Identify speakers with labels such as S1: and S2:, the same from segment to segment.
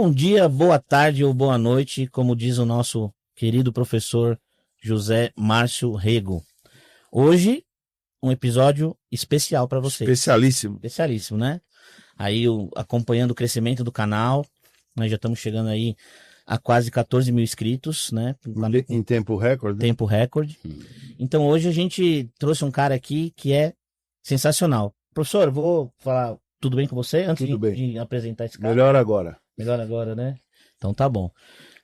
S1: Bom dia, boa tarde ou boa noite, como diz o nosso querido professor José Márcio Rego. Hoje, um episódio especial para vocês.
S2: Especialíssimo.
S1: Especialíssimo, né? Aí, acompanhando o crescimento do canal, nós já estamos chegando aí a quase 14 mil inscritos, né?
S2: Em tempo recorde.
S1: Tempo recorde. Então, hoje a gente trouxe um cara aqui que é sensacional. Professor, vou falar tudo bem com você antes de apresentar esse cara?
S2: Melhor agora.
S1: Melhor agora, né? Então tá bom.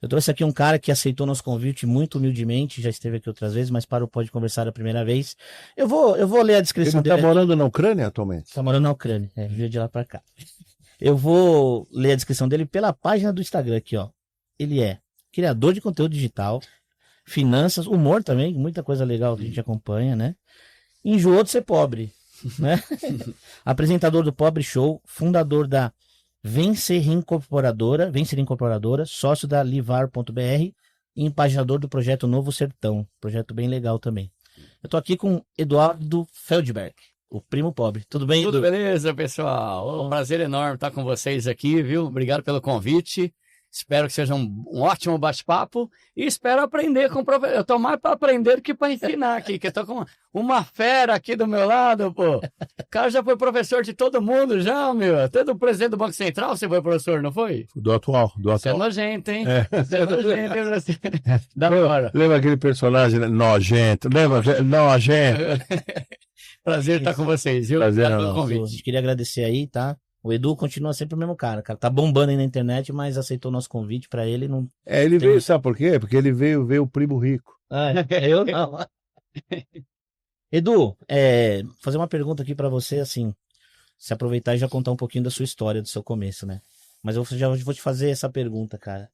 S1: Eu trouxe aqui um cara que aceitou nosso convite muito humildemente, já esteve aqui outras vezes, mas para o Pode Conversar a primeira vez. Eu vou ler a descrição
S2: Ele
S1: dele.
S2: Ele tá morando na Ucrânia atualmente?
S1: Tá morando na Ucrânia, veio de lá para cá. Eu vou ler a descrição dele pela página do Instagram aqui, ó. Ele é criador de conteúdo digital, finanças, humor também, muita coisa legal que a gente acompanha, né? Enjoou de ser pobre, né? Apresentador do Pobre Show, fundador da Vencer Incorporadora, sócio da Livar.br e empaginador do projeto Novo Sertão, projeto bem legal também. Eu tô aqui com Eduardo Feldberg, o primo pobre. Tudo bem, Edu?
S3: Tudo beleza, pessoal? Um prazer enorme estar com vocês aqui, viu? Obrigado pelo convite. Espero que seja um ótimo bate-papo e espero aprender com o professor. Eu tô mais para aprender do que para ensinar aqui, que eu tô com uma fera aqui do meu lado, pô. O cara já foi professor de todo mundo, já, meu. Até do presidente do Banco Central você foi professor, não foi?
S2: Do atual.
S3: Você é nojento, hein?
S2: É.
S3: Você é nojento, hein? Da hora.
S2: Lembra aquele personagem nojento? Lembra? Nojento.
S3: Prazer estar com vocês, viu?
S2: Prazer,
S3: Obrigado pelo
S2: não.
S3: convite.
S1: A gente queria agradecer aí, tá? O Edu continua sempre o mesmo cara. Tá bombando aí na internet, mas aceitou o nosso convite pra ele. Não...
S2: Ele veio, sabe por quê? Porque ele veio ver o primo rico.
S1: Eu não. Edu, fazer uma pergunta aqui pra você, assim, se aproveitar e já contar um pouquinho da sua história, do seu começo, né? Mas eu já vou te fazer essa pergunta, cara.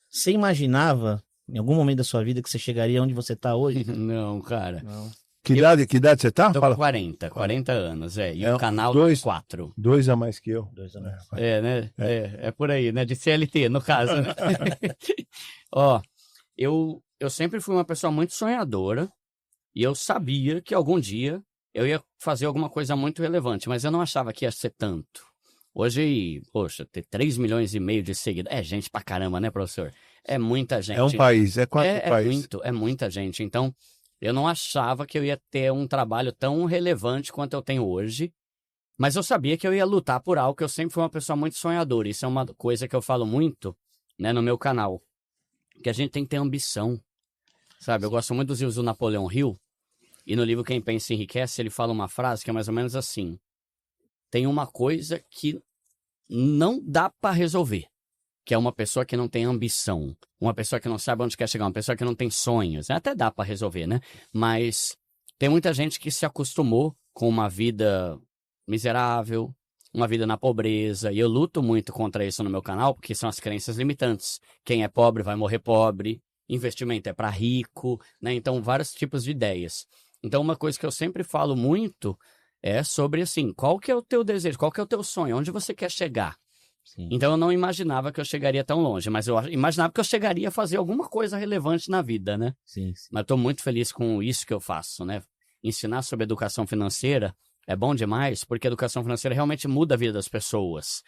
S1: Você imaginava, em algum momento da sua vida, que você chegaria onde você tá hoje?
S3: Não, cara.
S1: Não.
S2: Que idade você tá?
S3: Tô
S2: Fala.
S3: com 40 anos, E
S2: É,
S3: o canal 4.
S2: 2 a mais que eu.
S1: 2 anos.
S3: Né? É por aí, né? De CLT, no caso, né? Ó, eu sempre fui uma pessoa muito sonhadora e eu sabia que algum dia eu ia fazer alguma coisa muito relevante, mas eu não achava que ia ser tanto. Hoje, poxa, ter 3 milhões e meio de seguidores, é gente pra caramba, né, professor? É muita gente.
S2: É um país, é quase um país.
S3: É muita gente, então... Eu não achava que eu ia ter um trabalho tão relevante quanto eu tenho hoje, mas eu sabia que eu ia lutar por algo, que eu sempre fui uma pessoa muito sonhadora. Isso é uma coisa que eu falo muito, né, no meu canal, que a gente tem que ter ambição, sabe? Eu gosto muito dos livros do Napoleão Hill, e no livro Quem Pensa Enriquece, ele fala uma frase que é mais ou menos assim: tem uma coisa que não dá para resolver, que é uma pessoa que não tem ambição, uma pessoa que não sabe onde quer chegar, uma pessoa que não tem sonhos. Até dá para resolver, né? Mas tem muita gente que se acostumou com uma vida miserável, uma vida na pobreza, e eu luto muito contra isso no meu canal, porque são as crenças limitantes. Quem é pobre vai morrer pobre, investimento é para rico, né? Então, vários tipos de ideias. Então, uma coisa que eu sempre falo muito é sobre, assim, qual que é o teu desejo, qual que é o teu sonho, onde você quer chegar?
S1: Sim.
S3: Então eu não imaginava que eu chegaria tão longe, mas eu imaginava que eu chegaria a fazer alguma coisa relevante na vida, né?
S1: Sim.
S3: Mas estou muito feliz com isso que eu faço, né? Ensinar sobre educação financeira é bom demais, porque a educação financeira realmente muda a vida das pessoas.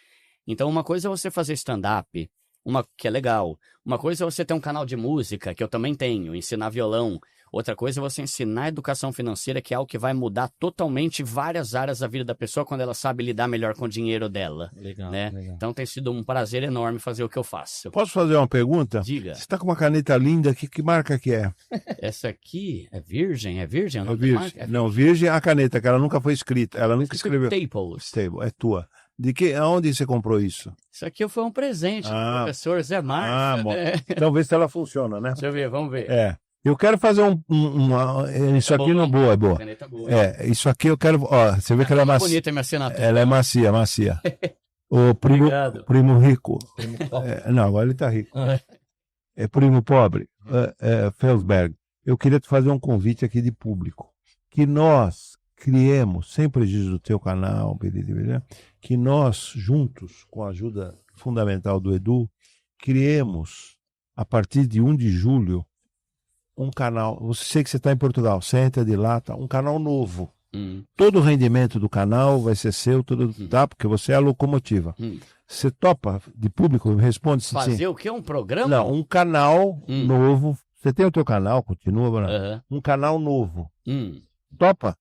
S3: Então uma coisa é você fazer stand-up, que é legal. Uma coisa é você ter um canal de música, que eu também tenho, ensinar violão. Outra coisa é você ensinar educação financeira, que é algo que vai mudar totalmente várias áreas da vida da pessoa quando ela sabe lidar melhor com o dinheiro dela.
S1: Legal,
S3: né?
S1: legal.
S3: Então tem sido um prazer enorme fazer o que eu faço.
S2: Posso fazer uma pergunta?
S3: Diga.
S2: Você está com uma caneta linda aqui, que marca que é?
S3: Essa aqui é virgem? É virgem?
S2: É virgem. Não, virgem é a caneta, que ela nunca foi escrita. Ela nunca escreveu.
S3: Staples.
S2: Stable, é tua. Aonde você comprou isso?
S3: Isso aqui foi um presente do professor Zé Márcio.
S2: Bom. Então vê se ela funciona, né?
S3: Deixa eu ver, vamos ver.
S2: Eu quero fazer isso aqui não é boa.
S3: Caneta boa.
S2: Isso aqui eu quero. Ó, você vê que ela é macia.
S3: Bonita a minha assinatura.
S2: Ela é macia. O primo rico. Não, agora ele tá rico. É primo pobre. Feldberg, eu queria te fazer um convite aqui de público. Que nós criemos, sem prejuízo do teu canal, que nós, juntos, com a ajuda fundamental do Edu, criemos, a partir de 1 de julho, um canal. Você sei que você está em Portugal, você entra de lá, tá? Um canal novo. Todo o rendimento do canal vai ser seu, tudo, tá? Porque você é a locomotiva. Você topa de público? Responde se
S3: Fazer
S2: sim.
S3: o quê? Um programa?
S2: Não, um canal novo. Você tem o teu canal, continua, Bruno? Um canal novo. Topa?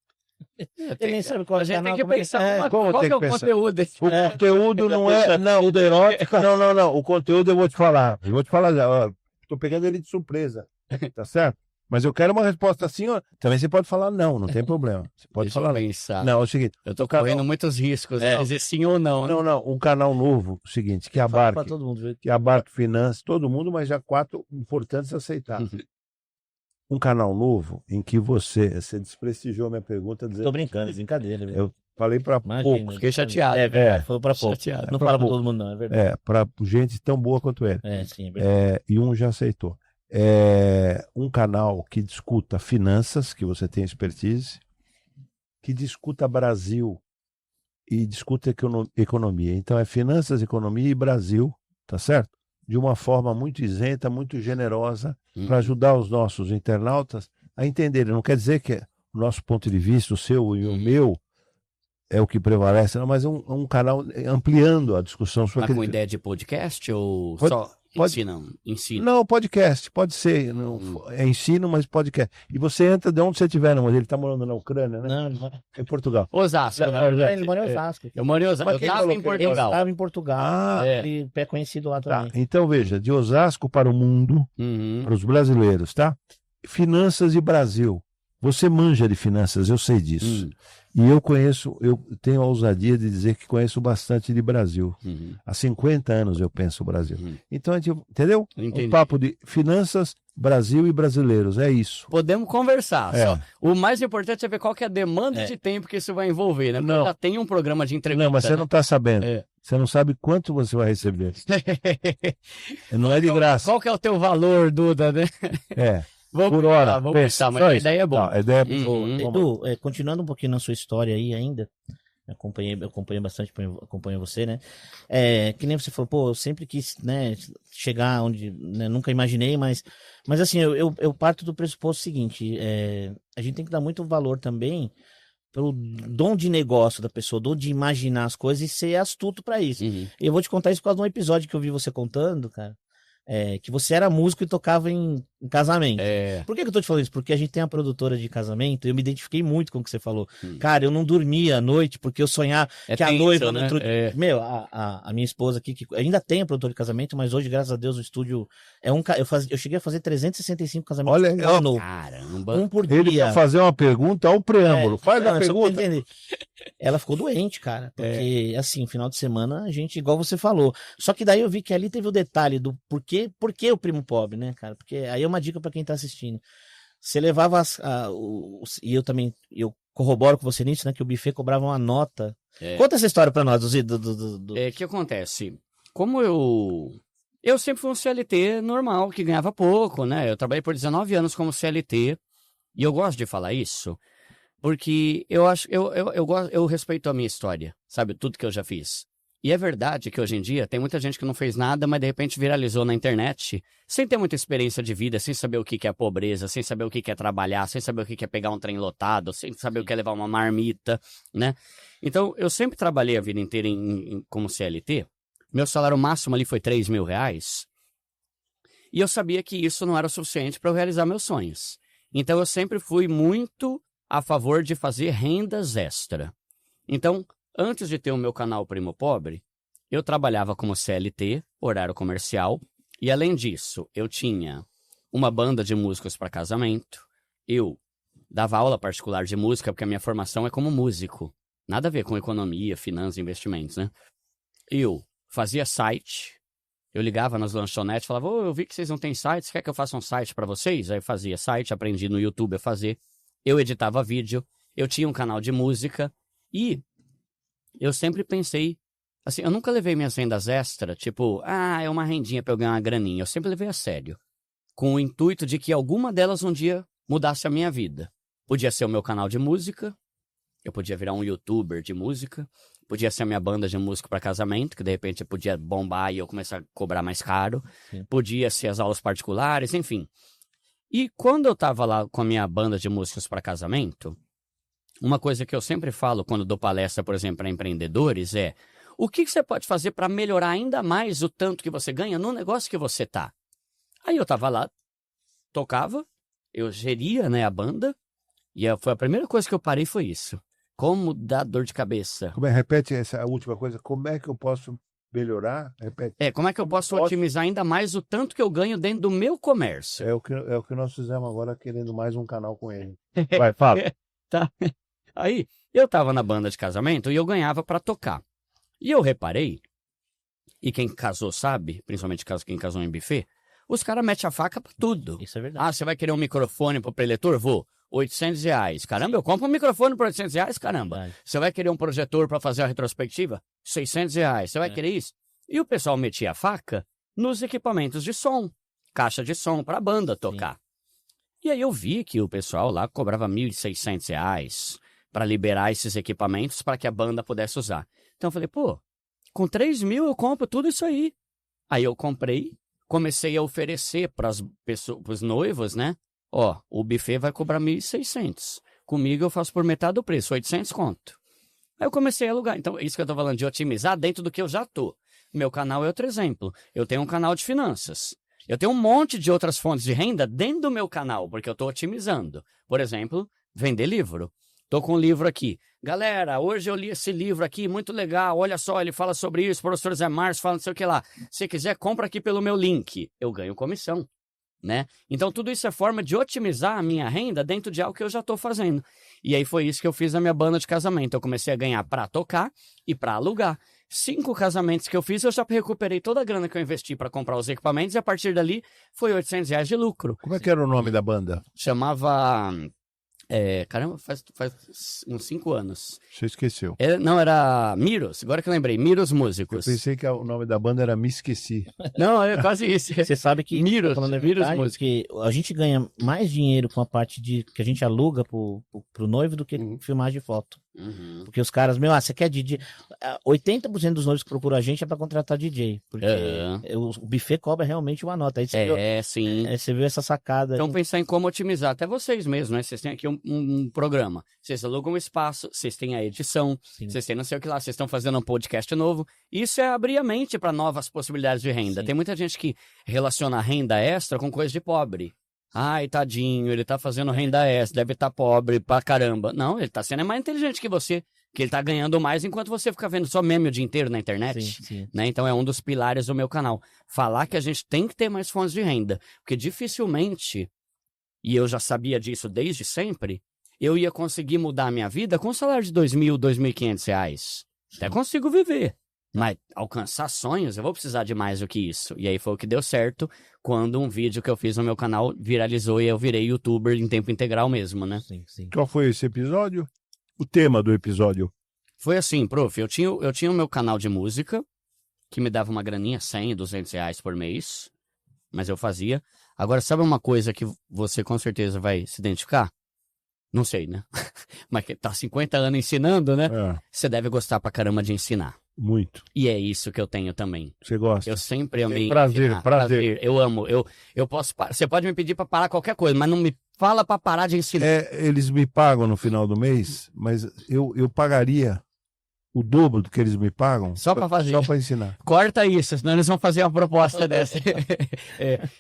S1: Ele nem sabe qual é o
S3: A gente
S1: canal.
S3: tem que pensar qual que é o conteúdo desse.
S2: O conteúdo não é... Não, o da erótica... Não. O conteúdo eu vou te falar. Tô pegando ele de surpresa. Tá certo? Mas eu quero uma resposta assim, ó. Também você pode falar não tem problema. Você pode
S3: Deixa
S2: falar
S3: eu pensar.
S2: não. É o seguinte.
S3: Eu tô correndo muitos riscos. Dizer sim ou não. Né?
S2: Não. Um canal novo, o seguinte, que abarque.
S1: Todo mundo,
S2: que abarque finanças, todo mundo, mas já 4 importantes a aceitar. Um canal novo em que você desprestigiou minha pergunta.
S1: Tô brincando, brincadeira.
S2: Eu falei para poucos.
S3: Fiquei chateado.
S1: Foi para poucos.
S3: Chateado.
S1: Não fala para todo mundo, não, é verdade.
S2: Para gente tão boa quanto ele.
S1: Sim, é verdade.
S2: E um já aceitou. Um canal que discuta finanças, que você tem expertise, que discuta Brasil e discuta economia. Então é finanças, economia e Brasil, tá certo? De uma forma muito isenta, muito generosa, para ajudar os nossos internautas a entenderem. Não quer dizer que o nosso ponto de vista, o seu e o meu, é o que prevalece, não, mas um canal ampliando a discussão sobre
S3: Mas com ideia de podcast ou só ensino?
S2: Não, podcast, pode ser. É ensino, mas podcast. E você entra de onde você estiver, mas ele está morando na Ucrânia, né?
S1: Não, ele mora
S2: em Portugal.
S3: Osasco.
S1: Ele mora em Osasco.
S3: Eu moro em Osasco. Eu estava em Portugal.
S1: Eu estava em Portugal. Ele é conhecido lá também.
S2: Tá. Então, veja, de Osasco para o mundo, para os brasileiros, tá? Finanças e Brasil. Você manja de finanças, eu sei disso. E eu tenho a ousadia de dizer que conheço bastante de Brasil. Há 50 anos eu penso o Brasil. Então, a gente, entendeu?
S3: Entendi.
S2: Um papo de finanças, Brasil e brasileiros, é isso.
S3: Podemos conversar. Só. O mais importante é ver qual que é a demanda de tempo que isso vai envolver, né? Porque já tem um programa de entrevista.
S2: Não, mas você não está sabendo. Você não sabe quanto você vai receber. Não é de graça.
S3: Qual que é o teu valor, Duda, né?
S2: Por hora.
S3: Vamos pensar, mas a ideia é boa.
S2: A ideia é boa.
S1: Edu, continuando um pouquinho na sua história aí ainda, eu acompanhei bastante, acompanho você, né? Que nem você falou, pô, eu sempre quis, né, chegar onde, né, nunca imaginei, mas assim, eu parto do pressuposto seguinte, a gente tem que dar muito valor também pelo dom de negócio da pessoa, dom de imaginar as coisas e ser astuto pra isso. E eu vou te contar isso por causa de um episódio que eu vi você contando, cara. Que você era músico e tocava em casamento. Por que eu tô te falando isso? Porque a gente tem uma produtora de casamento e eu me identifiquei muito com o que você falou. Cara, eu não dormia à noite porque eu sonhava que a noiva...
S3: Né?
S1: Meu, a minha esposa aqui, que ainda tem a produtora de casamento, mas hoje, graças a Deus, o estúdio é eu cheguei a fazer 365 casamentos.
S2: Olha,
S3: caramba.
S1: Um por dia.
S2: Ele quer fazer uma pergunta ao preâmbulo. Faz a pergunta.
S1: Ela ficou doente, cara. Porque, assim, final de semana, a gente, igual você falou. Só que daí eu vi que ali teve o detalhe do por que o Primo Pobre, né, cara? Porque aí é uma dica pra quem tá assistindo. Você levava e eu corroboro com você nisso, né? Que o buffet cobrava uma nota. Conta essa história pra nós, do...
S3: Que acontece? Como eu sempre fui um CLT normal, que ganhava pouco, né? Eu trabalhei por 19 anos como CLT. E eu gosto de falar isso, porque eu respeito a minha história, sabe? Tudo que eu já fiz. E é verdade que hoje em dia tem muita gente que não fez nada, mas de repente viralizou na internet, sem ter muita experiência de vida, sem saber o que é pobreza, sem saber o que é trabalhar, sem saber o que é pegar um trem lotado, sem saber o que é levar uma marmita, né? Então, eu sempre trabalhei a vida inteira como CLT. Meu salário máximo ali foi R$3.000. E eu sabia que isso não era o suficiente para eu realizar meus sonhos. Então, eu sempre fui muito a favor de fazer rendas extra. Então, antes de ter o meu canal Primo Pobre, eu trabalhava como CLT, horário comercial, e além disso, eu tinha uma banda de músicos para casamento, eu dava aula particular de música, porque a minha formação é como músico, nada a ver com economia, finanças, investimentos, né? Eu fazia site, eu ligava nas lanchonetes, falava, eu vi que vocês não têm site, você quer que eu faça um site para vocês? Aí eu fazia site, aprendi no YouTube a fazer, eu editava vídeo, eu tinha um canal de música, e eu sempre pensei, assim, eu nunca levei minhas rendas extra, tipo, é uma rendinha pra eu ganhar uma graninha. Eu sempre levei a sério, com o intuito de que alguma delas um dia mudasse a minha vida. Podia ser o meu canal de música, eu podia virar um youtuber de música, podia ser a minha banda de música para casamento, que de repente eu podia bombar e eu começar a cobrar mais caro, podia ser as aulas particulares, enfim. E quando eu tava lá com a minha banda de músicos para casamento, uma coisa que eu sempre falo quando dou palestra, por exemplo, para empreendedores é: o que você pode fazer para melhorar ainda mais o tanto que você ganha no negócio que você tá? Aí eu tava lá, tocava, eu geria, né, a banda, e foi a primeira coisa que eu parei foi isso. Como dá dor de cabeça.
S2: Repete essa última coisa. Como é que eu posso melhorar? Repete.
S3: Como é que eu posso otimizar ainda mais o tanto que eu ganho dentro do meu comércio?
S2: É o que nós fizemos agora, querendo mais um canal com ele. Vai, fala.
S3: Tá. Aí, eu tava na banda de casamento e eu ganhava para tocar. E eu reparei, e quem casou sabe, principalmente quem casou em buffet, os caras metem a faca pra tudo.
S1: Isso é verdade.
S3: Você vai querer um microfone pro preletor? Vou. R$800. Caramba, eu compro um microfone por R$800, caramba.
S1: Verdade.
S3: Você vai querer um projetor para fazer a retrospectiva? R$600. Você vai querer isso? E o pessoal metia a faca nos equipamentos de som. Caixa de som pra banda tocar. Sim. E aí eu vi que o pessoal lá cobrava R$1.600 para liberar esses equipamentos para que a banda pudesse usar. Então eu falei, pô, com 3 mil eu compro tudo isso aí. Aí eu comprei, comecei a oferecer para os noivos, né? Ó, o buffet vai cobrar 1.600. Comigo eu faço por metade do preço, 800 conto. Aí eu comecei a alugar. Então, isso que eu tô falando de otimizar dentro do que eu já tô. Meu canal é outro exemplo. Eu tenho um canal de finanças. Eu tenho um monte de outras fontes de renda dentro do meu canal, porque eu tô otimizando. Por exemplo, vender livro. Tô com um livro aqui. Galera, hoje eu li esse livro aqui, muito legal. Olha só, ele fala sobre isso, o professor Zé Márcio fala não sei o que lá. Se quiser, compra aqui pelo meu link. Eu ganho comissão. Né? Então tudo isso é forma de otimizar a minha renda dentro de algo que eu já estou fazendo. E aí foi isso que eu fiz na minha banda de casamento. Eu comecei a ganhar para tocar e para alugar. 5 casamentos que eu fiz, eu já recuperei toda a grana que eu investi para comprar os equipamentos e a partir dali foi R$800 de lucro.
S2: Como é que era o nome da banda?
S3: Chamava... caramba, faz uns 5 anos.
S2: Você esqueceu.
S3: Não, era Miros, agora que eu lembrei, Miros Músicos.
S2: Eu pensei que o nome da banda era Me Esqueci.
S3: Não, é quase isso.
S1: Você sabe que,
S3: Miros
S1: Músicos, que a gente ganha mais dinheiro com a parte que a gente aluga pro noivo do que filmar de foto.
S3: Uhum.
S1: Porque os caras, você quer DJ? 80% dos noivos que procuram a gente é pra contratar DJ. Porque o buffet cobra realmente uma nota. Aí você
S3: sim.
S1: Você viu essa sacada.
S3: Então, pensar em como otimizar. Até vocês mesmos, né? Vocês têm aqui um programa. Vocês alugam um espaço, vocês têm a edição, vocês têm não sei o que lá, vocês estão fazendo um podcast novo. Isso é abrir a mente para novas possibilidades de renda. Sim. Tem muita gente que relaciona a renda extra com coisa de pobre. Ai, tadinho, ele tá fazendo renda extra, deve estar pobre pra caramba. Não, ele tá sendo mais inteligente que você, que ele tá ganhando mais enquanto você fica vendo só meme o dia inteiro na internet.
S1: Sim.
S3: Né? Então é um dos pilares do meu canal. Falar que a gente tem que ter mais fontes de renda. Porque dificilmente, e eu já sabia disso desde sempre, eu ia conseguir mudar a minha vida com um salário de R$2.000, R$2.500. Até consigo viver. Mas alcançar sonhos, eu vou precisar de mais do que isso. E aí foi o que deu certo quando um vídeo que eu fiz no meu canal viralizou e eu virei youtuber em tempo integral mesmo, né?
S1: Sim.
S2: Qual foi esse episódio? O tema do episódio?
S3: Foi assim, prof, eu tinha o meu canal de música, que me dava uma graninha, R$100, R$200 por mês, mas eu fazia. Agora, sabe uma coisa que você com certeza vai se identificar? Não sei, né? Mas que tá 50 anos ensinando, né? Você deve gostar pra caramba de ensinar.
S2: Muito.
S3: E é isso que eu tenho também.
S2: Você gosta?
S3: Eu sempre amei.
S2: Prazer.
S3: Eu amo. Eu posso parar. Você pode me pedir pra parar qualquer coisa, mas não me fala pra parar de ensinar.
S2: Eles me pagam no final do mês, mas eu pagaria o dobro do que eles me pagam.
S3: Só pra fazer.
S2: Só pra ensinar.
S3: Corta isso, senão eles vão fazer uma proposta dessa.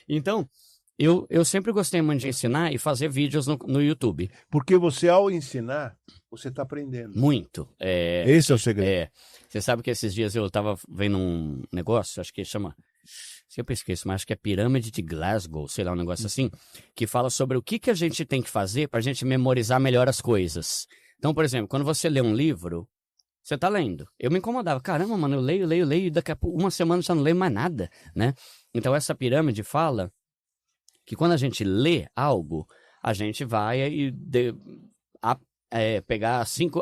S3: Então, eu sempre gostei muito de ensinar e fazer vídeos no YouTube.
S2: Porque você, ao ensinar, você tá aprendendo.
S3: Muito.
S2: Esse é o segredo.
S3: Você sabe que esses dias eu tava vendo um negócio, acho que chama... Sempre esqueço, mas acho que é Pirâmide de Glasgow, sei lá, um negócio assim, que fala sobre o que a gente tem que fazer pra gente memorizar melhor as coisas. Então, por exemplo, quando você lê um livro, você tá lendo. Eu me incomodava. Caramba, mano, eu leio, e daqui a uma semana já não leio mais nada, né? Então, essa pirâmide fala que quando a gente lê algo, a gente vai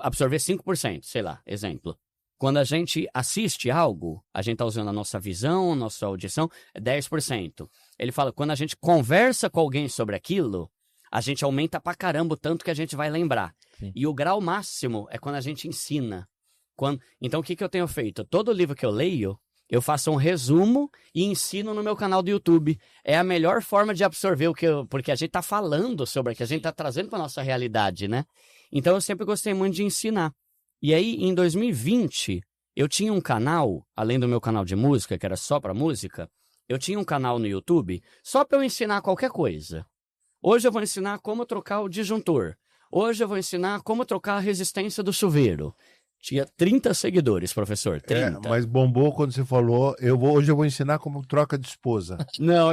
S3: absorver 5%, sei lá, exemplo. Quando a gente assiste algo, a gente está usando a nossa visão, a nossa audição, é 10%. Ele fala, quando a gente conversa com alguém sobre aquilo, a gente aumenta pra caramba o tanto que a gente vai lembrar. Sim. E o grau máximo é quando a gente ensina. Então, o que eu tenho feito? Todo livro que eu leio, eu faço um resumo e ensino no meu canal do YouTube. É a melhor forma de absorver porque a gente tá falando sobre o que a gente tá trazendo para nossa realidade, né? Então eu sempre gostei muito de ensinar. E aí, em 2020, eu tinha um canal, além do meu canal de música, que era só para música, eu tinha um canal no YouTube só para eu ensinar qualquer coisa. Hoje eu vou ensinar como trocar o disjuntor. Hoje eu vou ensinar como trocar a resistência do chuveiro. Tinha 30 seguidores, professor. 30.
S2: Mas bombou quando você falou, hoje eu vou ensinar como troca de esposa.
S3: Não,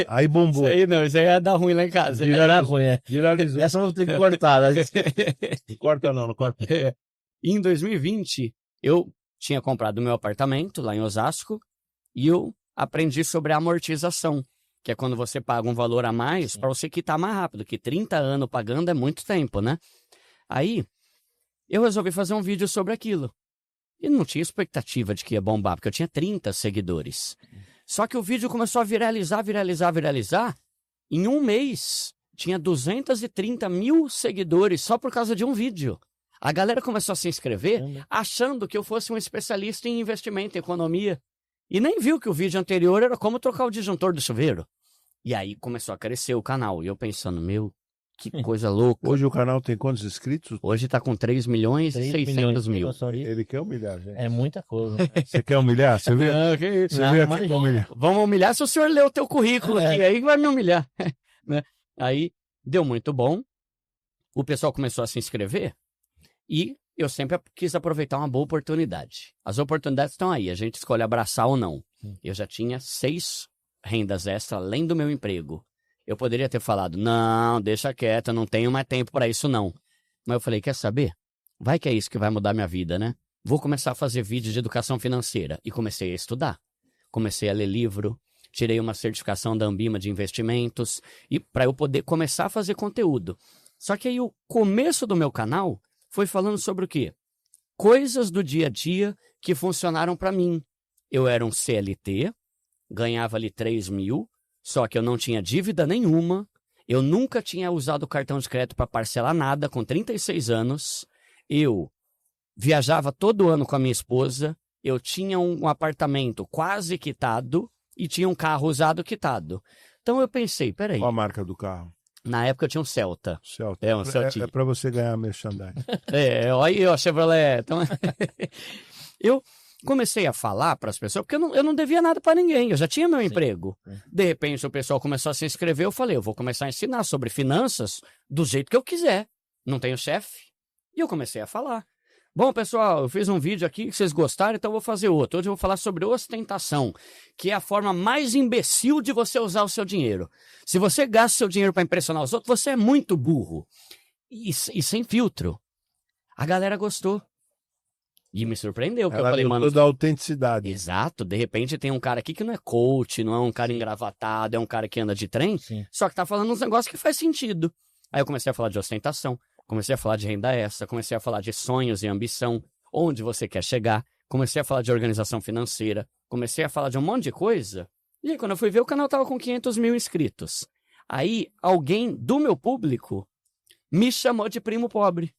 S2: Aí bombou.
S3: Isso aí ia dar ruim lá em casa.
S1: Ia dar ruim,
S2: Viralizou.
S1: Essa eu vou ter que cortar.
S2: Não corta não corta.
S3: Em 2020, eu tinha comprado meu apartamento lá em Osasco e eu aprendi sobre amortização, que é quando você paga um valor a mais para você quitar mais rápido, que 30 anos pagando é muito tempo, né? Aí, eu resolvi fazer um vídeo sobre aquilo. E não tinha expectativa de que ia bombar, porque eu tinha 30 seguidores. Só que o vídeo começou a viralizar. Em um mês, tinha 230 mil seguidores só por causa de um vídeo. A galera começou a se inscrever achando que eu fosse um especialista em investimento, em economia. E nem viu que o vídeo anterior era como trocar o disjuntor do chuveiro. E aí começou a crescer o canal. E eu pensando, que coisa louca.
S2: Hoje o canal tem quantos inscritos?
S3: Hoje tá com 3 milhões e 600 mil.
S2: Ele quer humilhar, gente.
S1: É muita coisa.
S2: Você quer humilhar? Você vê?
S3: Não, que isso.
S2: Você vê aqui humilhar.
S3: Vamos humilhar se o senhor ler o teu currículo aqui, aí vai me humilhar. Né? Aí deu muito bom. O pessoal começou a se inscrever e eu sempre quis aproveitar uma boa oportunidade. As oportunidades estão aí, a gente escolhe abraçar ou não. Eu já tinha 6 rendas extras além do meu emprego. Eu poderia ter falado, não, deixa quieto, eu não tenho mais tempo para isso não. Mas eu falei, quer saber? Vai que é isso que vai mudar minha vida, né? Vou começar a fazer vídeos de educação financeira. E comecei a estudar. Comecei a ler livro, tirei uma certificação da Ambima de investimentos, e para eu poder começar a fazer conteúdo. Só que aí o começo do meu canal foi falando sobre o quê? Coisas do dia a dia que funcionaram para mim. Eu era um CLT, ganhava ali 3 mil, só que eu não tinha dívida nenhuma, eu nunca tinha usado o cartão de crédito para parcelar nada com 36 anos, eu viajava todo ano com a minha esposa, eu tinha um apartamento quase quitado e tinha um carro usado quitado. Então eu pensei, peraí.
S2: Qual a marca do carro?
S3: Na época eu tinha um Celta.
S2: Celta.
S3: Um Celtinha.
S2: É para você ganhar merchandising.
S3: Olha aí, ó, Chevrolet. Então, eu comecei a falar para as pessoas, porque eu não devia nada para ninguém, eu já tinha meu emprego. De repente o pessoal começou a se inscrever, eu falei, eu vou começar a ensinar sobre finanças do jeito que eu quiser. Não tenho chefe. E eu comecei a falar. Bom, pessoal, eu fiz um vídeo aqui que vocês gostaram, então eu vou fazer outro. Hoje eu vou falar sobre ostentação, que é a forma mais imbecil de você usar o seu dinheiro. Se você gasta seu dinheiro para impressionar os outros, você é muito burro. E sem filtro. A galera gostou. E me surpreendeu, porque eu falei, mano...
S2: da autenticidade.
S3: Exato. De repente tem um cara aqui que não é coach, não é um cara engravatado, é um cara que anda de trem, só que tá falando uns negócios que faz sentido. Aí eu comecei a falar de ostentação, comecei a falar de renda extra, comecei a falar de sonhos e ambição, onde você quer chegar, comecei a falar de organização financeira, comecei a falar de um monte de coisa. E aí, quando eu fui ver, o canal tava com 500 mil inscritos. Aí, alguém do meu público me chamou de primo pobre.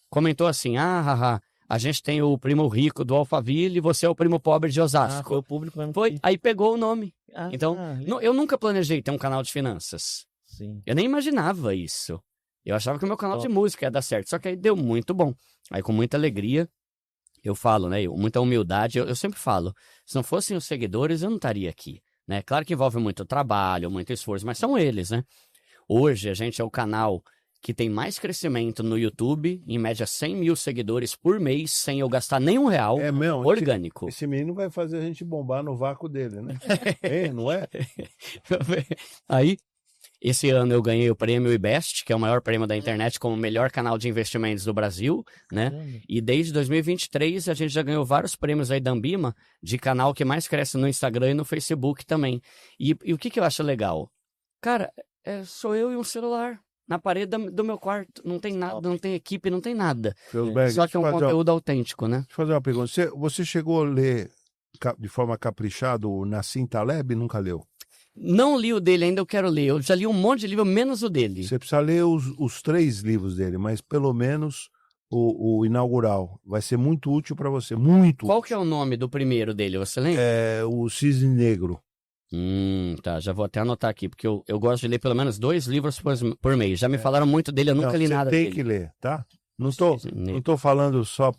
S3: Comentou assim, a gente tem o primo rico do Alphaville e você é o primo pobre de Osasco.
S1: Foi o público mesmo.
S3: Foi, aí pegou o nome. Então, eu nunca planejei ter um canal de finanças.
S1: Sim.
S3: Eu nem imaginava isso. Eu achava que o meu canal de música ia dar certo, só que aí deu muito bom. Aí com muita alegria, eu falo, né, muita humildade, eu sempre falo, se não fossem os seguidores, eu não estaria aqui, né? Claro que envolve muito trabalho, muito esforço, mas são eles, né? Hoje a gente é o canal que tem mais crescimento no YouTube, em média 100 mil seguidores por mês, sem eu gastar nenhum real, orgânico.
S2: Esse menino vai fazer a gente bombar no vácuo dele, né? Não é?
S3: Aí, esse ano eu ganhei o prêmio IBEST, que é o maior prêmio da internet como melhor canal de investimentos do Brasil, né? E desde 2023 a gente já ganhou vários prêmios aí da Ambima, de canal que mais cresce no Instagram e no Facebook também. E o que eu acho legal? Cara, sou eu e um celular na parede do meu quarto. Não tem nada, não tem equipe, não tem nada. Só que é um conteúdo autêntico, né?
S2: Deixa eu fazer uma pergunta. Você chegou a ler de forma caprichada o Nassim Taleb? Nunca leu?
S3: Não li o dele ainda, eu quero ler. Eu já li um monte de livro, menos o dele.
S2: Você precisa ler os 3 livros dele, mas pelo menos o inaugural. Vai ser muito útil para você, muito.
S3: Qual que é o nome do primeiro dele, você lembra?
S2: É o Cisne Negro.
S3: Tá, já vou até anotar aqui, porque eu gosto de ler pelo menos 2 livros por mês. Já me falaram muito dele, eu nunca li nada dele.
S2: Tem que ler, tá? Não tô falando só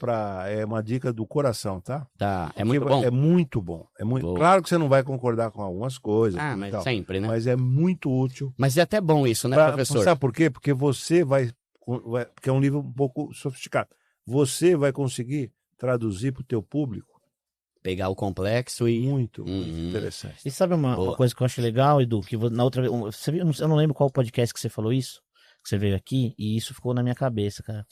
S2: é uma dica do coração, tá?
S3: Tá, é muito bom.
S2: É muito bom. Claro que você não vai concordar com algumas coisas.
S3: Mas sempre, né?
S2: Mas é muito útil.
S3: Mas é até bom isso, né, professor?
S2: Sabe por quê? Porque você porque é um livro um pouco sofisticado. Você vai conseguir traduzir para o teu público.
S3: Pegar o complexo e...
S2: Muito interessante.
S1: E sabe uma coisa que eu acho legal, Edu? Que na outra vez, eu não lembro qual podcast que você falou isso, que você veio aqui, e isso ficou na minha cabeça, cara.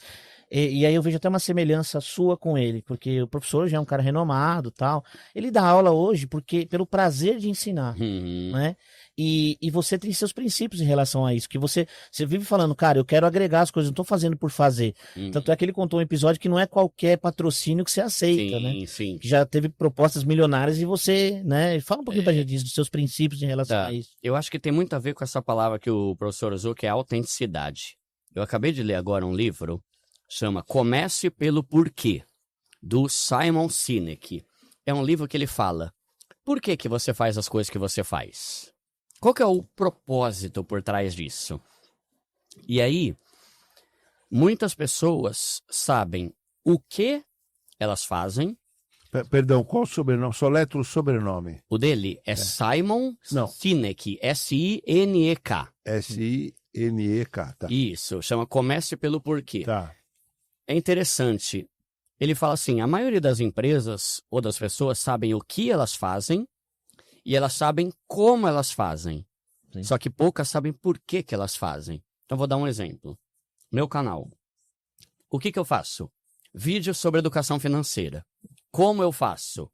S1: E aí eu vejo até uma semelhança sua com ele, porque o professor já é um cara renomado, tal. Ele dá aula hoje pelo prazer de ensinar, né? E você tem seus princípios em relação a isso, que você vive falando, cara, eu quero agregar as coisas, não tô fazendo por fazer. Tanto é que ele contou um episódio que não é qualquer patrocínio que você aceita, né?
S3: Sim.
S1: Que já teve propostas milionárias e você, né? Fala um pouquinho pra gente disso, dos seus princípios em relação a isso.
S3: Eu acho que tem muito a ver com essa palavra que o professor usou, que é autenticidade. Eu acabei de ler agora um livro, chama Comece pelo Porquê, do Simon Sinek. É um livro que ele fala, por que você faz as coisas que você faz? Qual que é o propósito por trás disso? E aí, muitas pessoas sabem o que elas fazem.
S2: Perdão, qual o sobrenome? Só letra o sobrenome.
S3: O dele é Simon Sinek, S-I-N-E-K.
S2: S-I-N-E-K, tá.
S3: Isso, chama Comece pelo Porquê.
S2: Tá.
S3: É interessante. Ele fala assim, a maioria das empresas ou das pessoas sabem o que elas fazem e elas sabem como elas fazem.
S1: Sim.
S3: Só que poucas sabem por que elas fazem. Então vou dar um exemplo. Meu canal. O que eu faço? Vídeo sobre educação financeira. Como eu faço?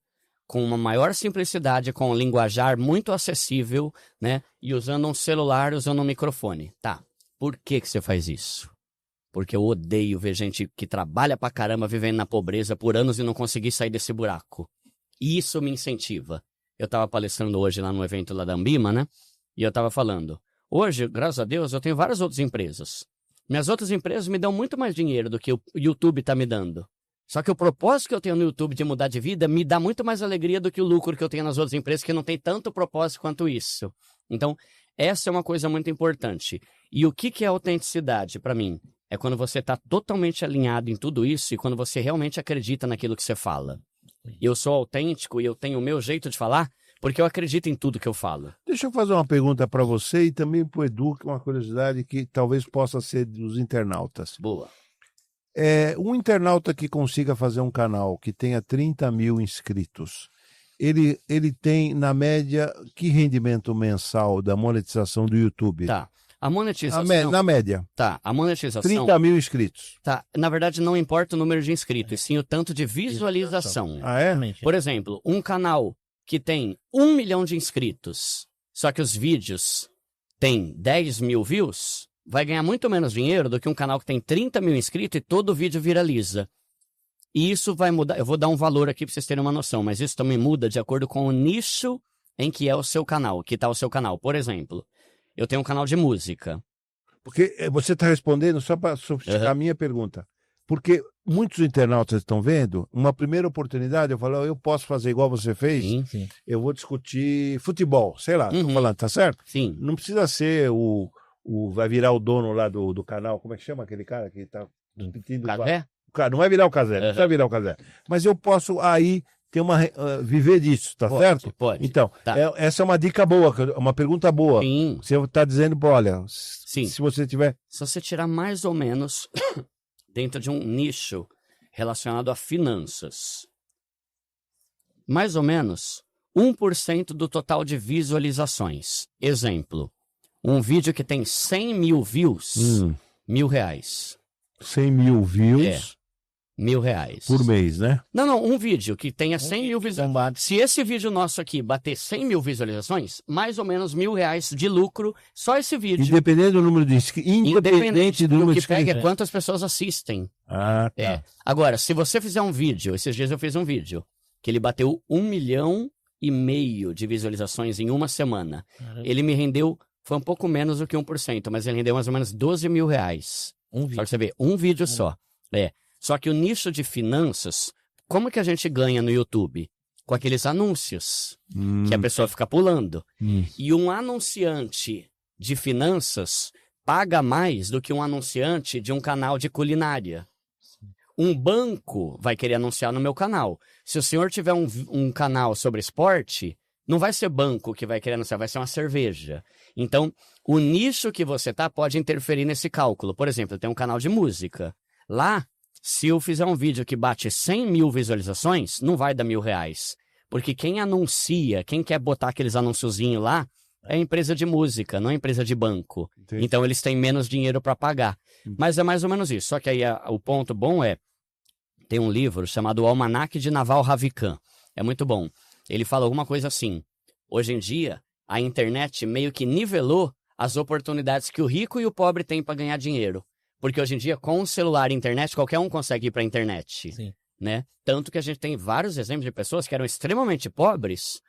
S3: Com uma maior simplicidade, com um linguajar muito acessível, né? E usando um celular, usando um microfone. Tá. Por que você faz isso? Porque eu odeio ver gente que trabalha pra caramba vivendo na pobreza por anos e não conseguir sair desse buraco. E isso me incentiva. Eu tava palestrando hoje lá no evento lá da Ambima, né? E eu tava falando. Hoje, graças a Deus, eu tenho várias outras empresas. Minhas outras empresas me dão muito mais dinheiro do que o YouTube tá me dando. Só que o propósito que eu tenho no YouTube de mudar de vida me dá muito mais alegria do que o lucro que eu tenho nas outras empresas que não tem tanto propósito quanto isso. Então, essa é uma coisa muito importante. E o que é autenticidade para mim? É quando você está totalmente alinhado em tudo isso e quando você realmente acredita naquilo que você fala. Eu sou autêntico e eu tenho o meu jeito de falar porque eu acredito em tudo que eu falo.
S2: Deixa eu fazer uma pergunta para você e também para o Edu, que é uma curiosidade que talvez possa ser dos internautas.
S3: Boa.
S2: Um internauta que consiga fazer um canal que tenha 30 mil inscritos, ele tem, na média, que rendimento mensal da monetização do YouTube?
S3: Tá. A monetização...
S2: Na média.
S3: Tá, a monetização...
S2: 30 mil inscritos.
S3: Tá, na verdade não importa o número de inscritos, sim o tanto de visualização.
S2: Ah, é?
S3: Por exemplo, um canal que tem 1 milhão de inscritos, só que os vídeos têm 10 mil views, vai ganhar muito menos dinheiro do que um canal que tem 30 mil inscritos e todo vídeo viraliza. E isso vai mudar, eu vou dar um valor aqui para vocês terem uma noção, mas isso também muda de acordo com o nicho em que é o seu canal, que está o seu canal. Por exemplo, eu tenho um canal de música.
S2: Porque você está respondendo só para sofisticar a minha pergunta. Porque muitos internautas estão vendo, uma primeira oportunidade, eu falo, eu posso fazer igual você fez?
S1: Sim.
S2: Eu vou discutir futebol, sei lá, tô falando, tá certo?
S3: Sim.
S2: Não precisa ser vai virar o dono lá do canal, como é que chama aquele cara que tá pedindo...
S3: Casé?
S2: Não vai virar o Casé, não precisa virar o Casé. Mas eu posso aí ter viver disso, tá certo?
S3: Pode.
S2: Então,
S3: tá.
S2: Essa é uma dica boa, uma pergunta boa.
S3: Sim.
S2: Você está dizendo, olha,
S3: Sim.
S2: se você tiver...
S3: Se você tirar mais ou menos dentro de um nicho relacionado a finanças, mais ou menos 1% do total de visualizações. Exemplo, um vídeo que tem 100 mil views, R$1.000.
S2: 100 mil views...
S3: R$1.000.
S2: Por mês, né?
S3: Não, um vídeo que tenha 100 mil visualizações. Se esse vídeo nosso aqui bater 100 mil visualizações, mais ou menos R$1.000 de lucro, só esse vídeo.
S2: Independente do número de inscritos. Independente do número de inscritos.
S3: O que pega é quantas pessoas assistem.
S2: Ah, tá.
S3: Agora, se você fizer um vídeo, esses dias eu fiz um vídeo, que ele bateu 1,5 milhão de visualizações em uma semana. Caramba. Ele me rendeu, foi um pouco menos do que 1%, mas ele rendeu mais ou menos R$12 mil.
S1: Um vídeo.
S3: Só que você vê, um vídeo só. Só que o nicho de finanças, como que a gente ganha no YouTube? Com aqueles anúncios que a pessoa fica pulando. E um anunciante de finanças paga mais do que um anunciante de um canal de culinária. Um banco vai querer anunciar no meu canal. Se o senhor tiver um canal sobre esporte, não vai ser banco que vai querer anunciar, vai ser uma cerveja. Então, o nicho que você tá pode interferir nesse cálculo. Por exemplo, eu tenho um canal de música. Lá, se eu fizer um vídeo que bate 100 mil visualizações, não vai dar R$1.000. Porque quem anuncia, quem quer botar aqueles anunciozinhos lá, é empresa de música, não é empresa de banco.
S2: Entendi.
S3: Então, eles têm menos dinheiro para pagar. Mas é mais ou menos isso. Só que aí o ponto bom tem um livro chamado O Almanaque de Naval Ravikant. É muito bom. Ele fala alguma coisa assim. Hoje em dia, a internet meio que nivelou as oportunidades que o rico e o pobre têm para ganhar dinheiro. Porque hoje em dia, com o celular e internet, qualquer um consegue ir para a internet.
S1: Sim.
S3: Né? Tanto que a gente tem vários exemplos de pessoas que eram extremamente pobres,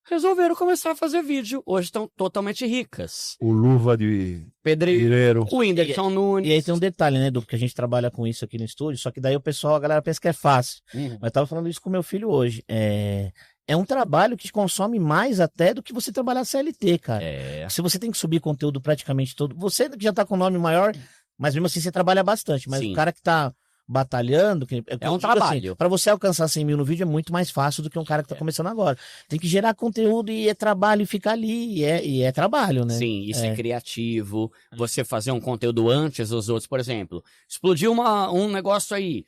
S3: resolveram começar a fazer vídeo. Hoje estão totalmente ricas.
S2: O Luva de
S3: Pedreiro, o Whindersson Nunes.
S1: E aí tem um detalhe, né, porque a gente trabalha com isso aqui no estúdio, só que daí a galera pensa que é fácil. Mas eu tava falando isso com meu filho hoje. É um trabalho que consome mais até do que você trabalhar CLT, cara. Se você tem que subir conteúdo praticamente todo, você que já tá com nome maior, mas mesmo assim você trabalha bastante. Mas
S3: Sim.
S1: o cara que tá batalhando,
S3: É um trabalho.
S1: Assim, para você alcançar 100 mil no vídeo é muito mais fácil do que um cara que tá começando agora. Tem que gerar conteúdo e é trabalho e ficar ali, e é trabalho, né?
S3: Sim, e ser criativo, você fazer um conteúdo antes dos outros. Por exemplo, explodiu um negócio aí,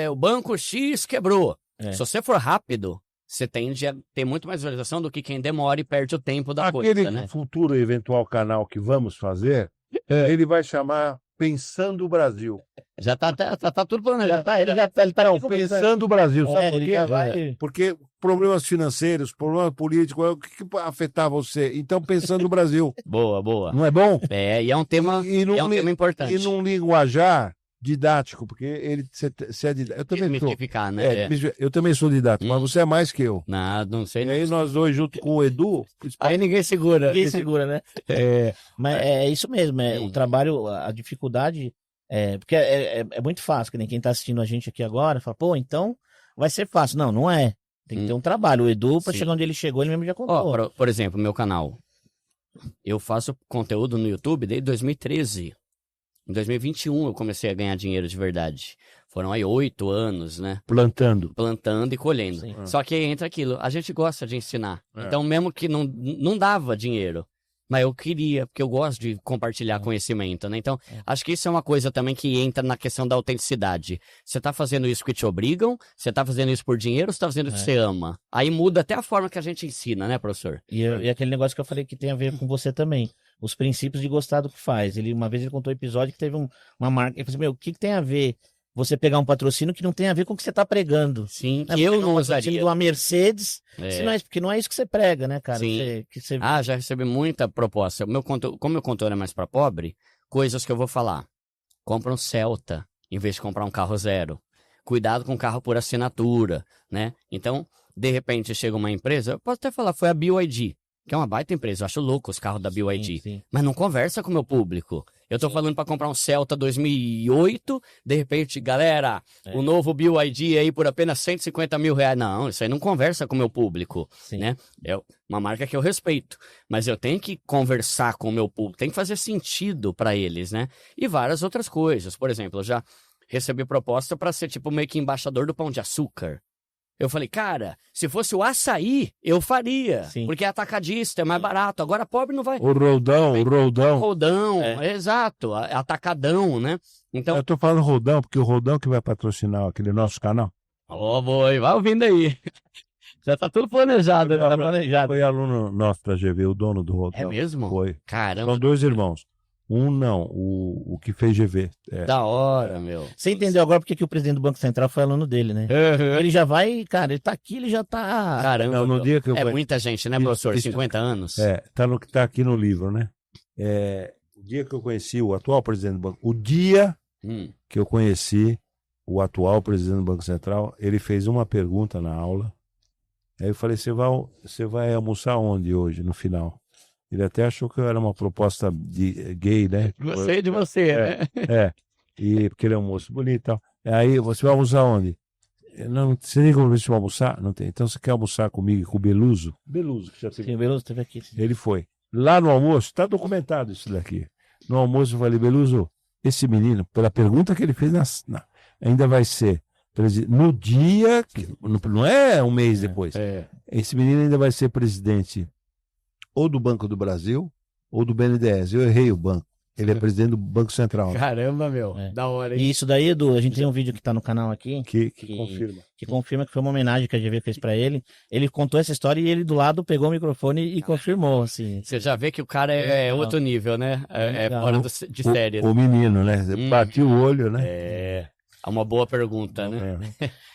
S3: o banco X quebrou. Se você for rápido, você tende a ter muito mais visualização do que quem demora e perde o tempo da coisa, né?
S2: Aquele futuro eventual canal que vamos fazer, ele vai chamar Pensando o Brasil.
S3: Já tá tudo planejado.
S1: Ele tá
S2: Não, Pensando o Brasil, sabe por
S1: ele
S2: quê?
S1: já vai.
S2: Porque problemas financeiros, problemas políticos, o que afetar você? Então, Pensando o Brasil.
S3: Boa.
S2: Não é bom?
S3: E é um tema, tema importante.
S2: E num linguajar didático, porque você é didático. Eu também sou.
S3: Desmistificar, né?
S2: Eu também sou didático, mas você é mais que eu.
S3: Não sei.
S2: E aí nós dois, junto com o Edu...
S3: Aí ninguém segura.
S1: Ninguém segura, né? Mas é isso mesmo, o trabalho, a dificuldade, porque é muito fácil, que nem quem tá assistindo a gente aqui agora, fala, pô, então vai ser fácil. Não é. Tem que ter um trabalho. O Edu, pra chegar onde ele chegou, ele mesmo já contou.
S3: Por exemplo, meu canal. Eu faço conteúdo no YouTube desde 2013. Em 2021 eu comecei a ganhar dinheiro de verdade. Foram aí 8 anos, né?
S2: Plantando
S3: e colhendo.
S1: Sim.
S3: Só que aí entra aquilo, a gente gosta de ensinar. Então mesmo que não dava dinheiro, mas eu queria, porque eu gosto de compartilhar conhecimento, né? Então, acho que isso é uma coisa também que entra na questão da autenticidade. Você tá fazendo isso que te obrigam? Você tá fazendo isso por dinheiro ou você tá fazendo isso que você ama? Aí muda até a forma que a gente ensina, né, professor?
S1: E aquele negócio que eu falei que tem a ver com você também. Os princípios de gostar do que faz. Uma vez ele contou um episódio que teve uma marca. Ele falou assim, o que tem a ver você pegar um patrocínio que não tem a ver com o que você tá pregando?
S3: Sim,
S1: né?
S3: que eu
S1: Pegar
S3: não
S1: um patrocínio
S3: usaria.
S1: de uma Mercedes, porque não é isso que você prega, né, cara?
S3: Sim.
S1: Você...
S3: Já recebi muita proposta. Como meu conteúdo é mais para pobre, coisas que eu vou falar. Compra um Celta, em vez de comprar um carro zero. Cuidado com o carro por assinatura, né? Então, de repente, chega uma empresa, eu posso até falar, foi a BYD, que é uma baita empresa, eu acho louco os carros da BYD.
S1: Sim.
S3: Mas não conversa com o meu público. Eu tô falando para comprar um Celta 2008, de repente, galera, o novo BYD aí por apenas R$150 mil. Não, isso aí não conversa com o meu público, né? É uma marca que eu respeito, mas eu tenho que conversar com o meu público, tem que fazer sentido para eles, né? E várias outras coisas. Por exemplo, eu já recebi proposta para ser tipo meio que embaixador do Pão de Açúcar. Eu falei, cara, se fosse o açaí, eu faria.
S1: Sim.
S3: Porque é atacadista, é mais barato. Agora pobre não vai.
S2: O Roldão.
S3: Roldão, exato. Atacadão, né? Então...
S2: Eu tô falando Roldão, porque o Roldão que vai patrocinar aquele nosso canal.
S3: Boi, vai ouvindo aí. Já tá tudo planejado.
S1: Tá planejado.
S2: Foi aluno nosso da GV, o dono do Roldão.
S3: É mesmo?
S2: Foi.
S3: Caramba.
S2: São 2 irmãos. Um não, o que fez GV.
S3: Da hora, meu.
S1: Você entendeu agora porque que o presidente do Banco Central foi aluno dele, né? Ele já vai, cara, ele tá aqui, ele já tá...
S3: Caramba,
S2: Não, no dia que eu
S3: muita gente, né, professor? 50 anos.
S2: Tá aqui no livro, né? O dia que eu conheci o atual presidente do Banco, o dia que eu conheci o atual presidente do Banco Central, ele fez uma pergunta na aula. Aí eu falei, você vai almoçar onde hoje, no final? Ele até achou que eu era uma proposta de gay, né?
S3: Gostei de você, né?
S2: E porque ele é um moço bonito e tal. Aí você vai almoçar onde? Não, você tem como ver se vai almoçar? Não tem. Então você quer almoçar comigo e com o Beluso? Beluso, que já teve.
S1: Sim, o Beluso teve aqui. Sim.
S2: Ele foi. Lá no almoço, está documentado isso daqui. No almoço eu falei, Beluso, esse menino, pela pergunta que ele fez, ainda vai ser no dia, não é um mês depois, esse menino ainda vai ser presidente ou do Banco do Brasil ou do BNDES. Eu errei o banco. Ele é presidente do Banco Central.
S3: Caramba, meu. Da hora, hein?
S1: E isso daí, Edu, a gente tem um vídeo que tá no canal aqui.
S2: Que confirma.
S1: Que confirma que foi uma homenagem que a GV fez pra ele. Ele contou essa história e ele do lado pegou o microfone e confirmou, assim.
S3: Você já vê que o cara é outro nível, né? É fora de série.
S2: O menino, né? Bateu o olho, né?
S3: É uma boa pergunta, né?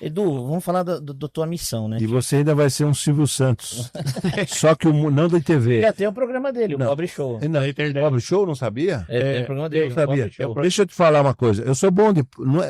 S1: Edu, vamos falar da tua missão, né?
S2: E você ainda vai ser um Silvio Santos. Só que não da TV.
S1: Já tem o programa dele, o Pobre Show.
S2: Não, Pobre Show, não sabia?
S1: Tem o programa dele,
S2: não sabia. Deixa eu te falar uma coisa. Eu sou bom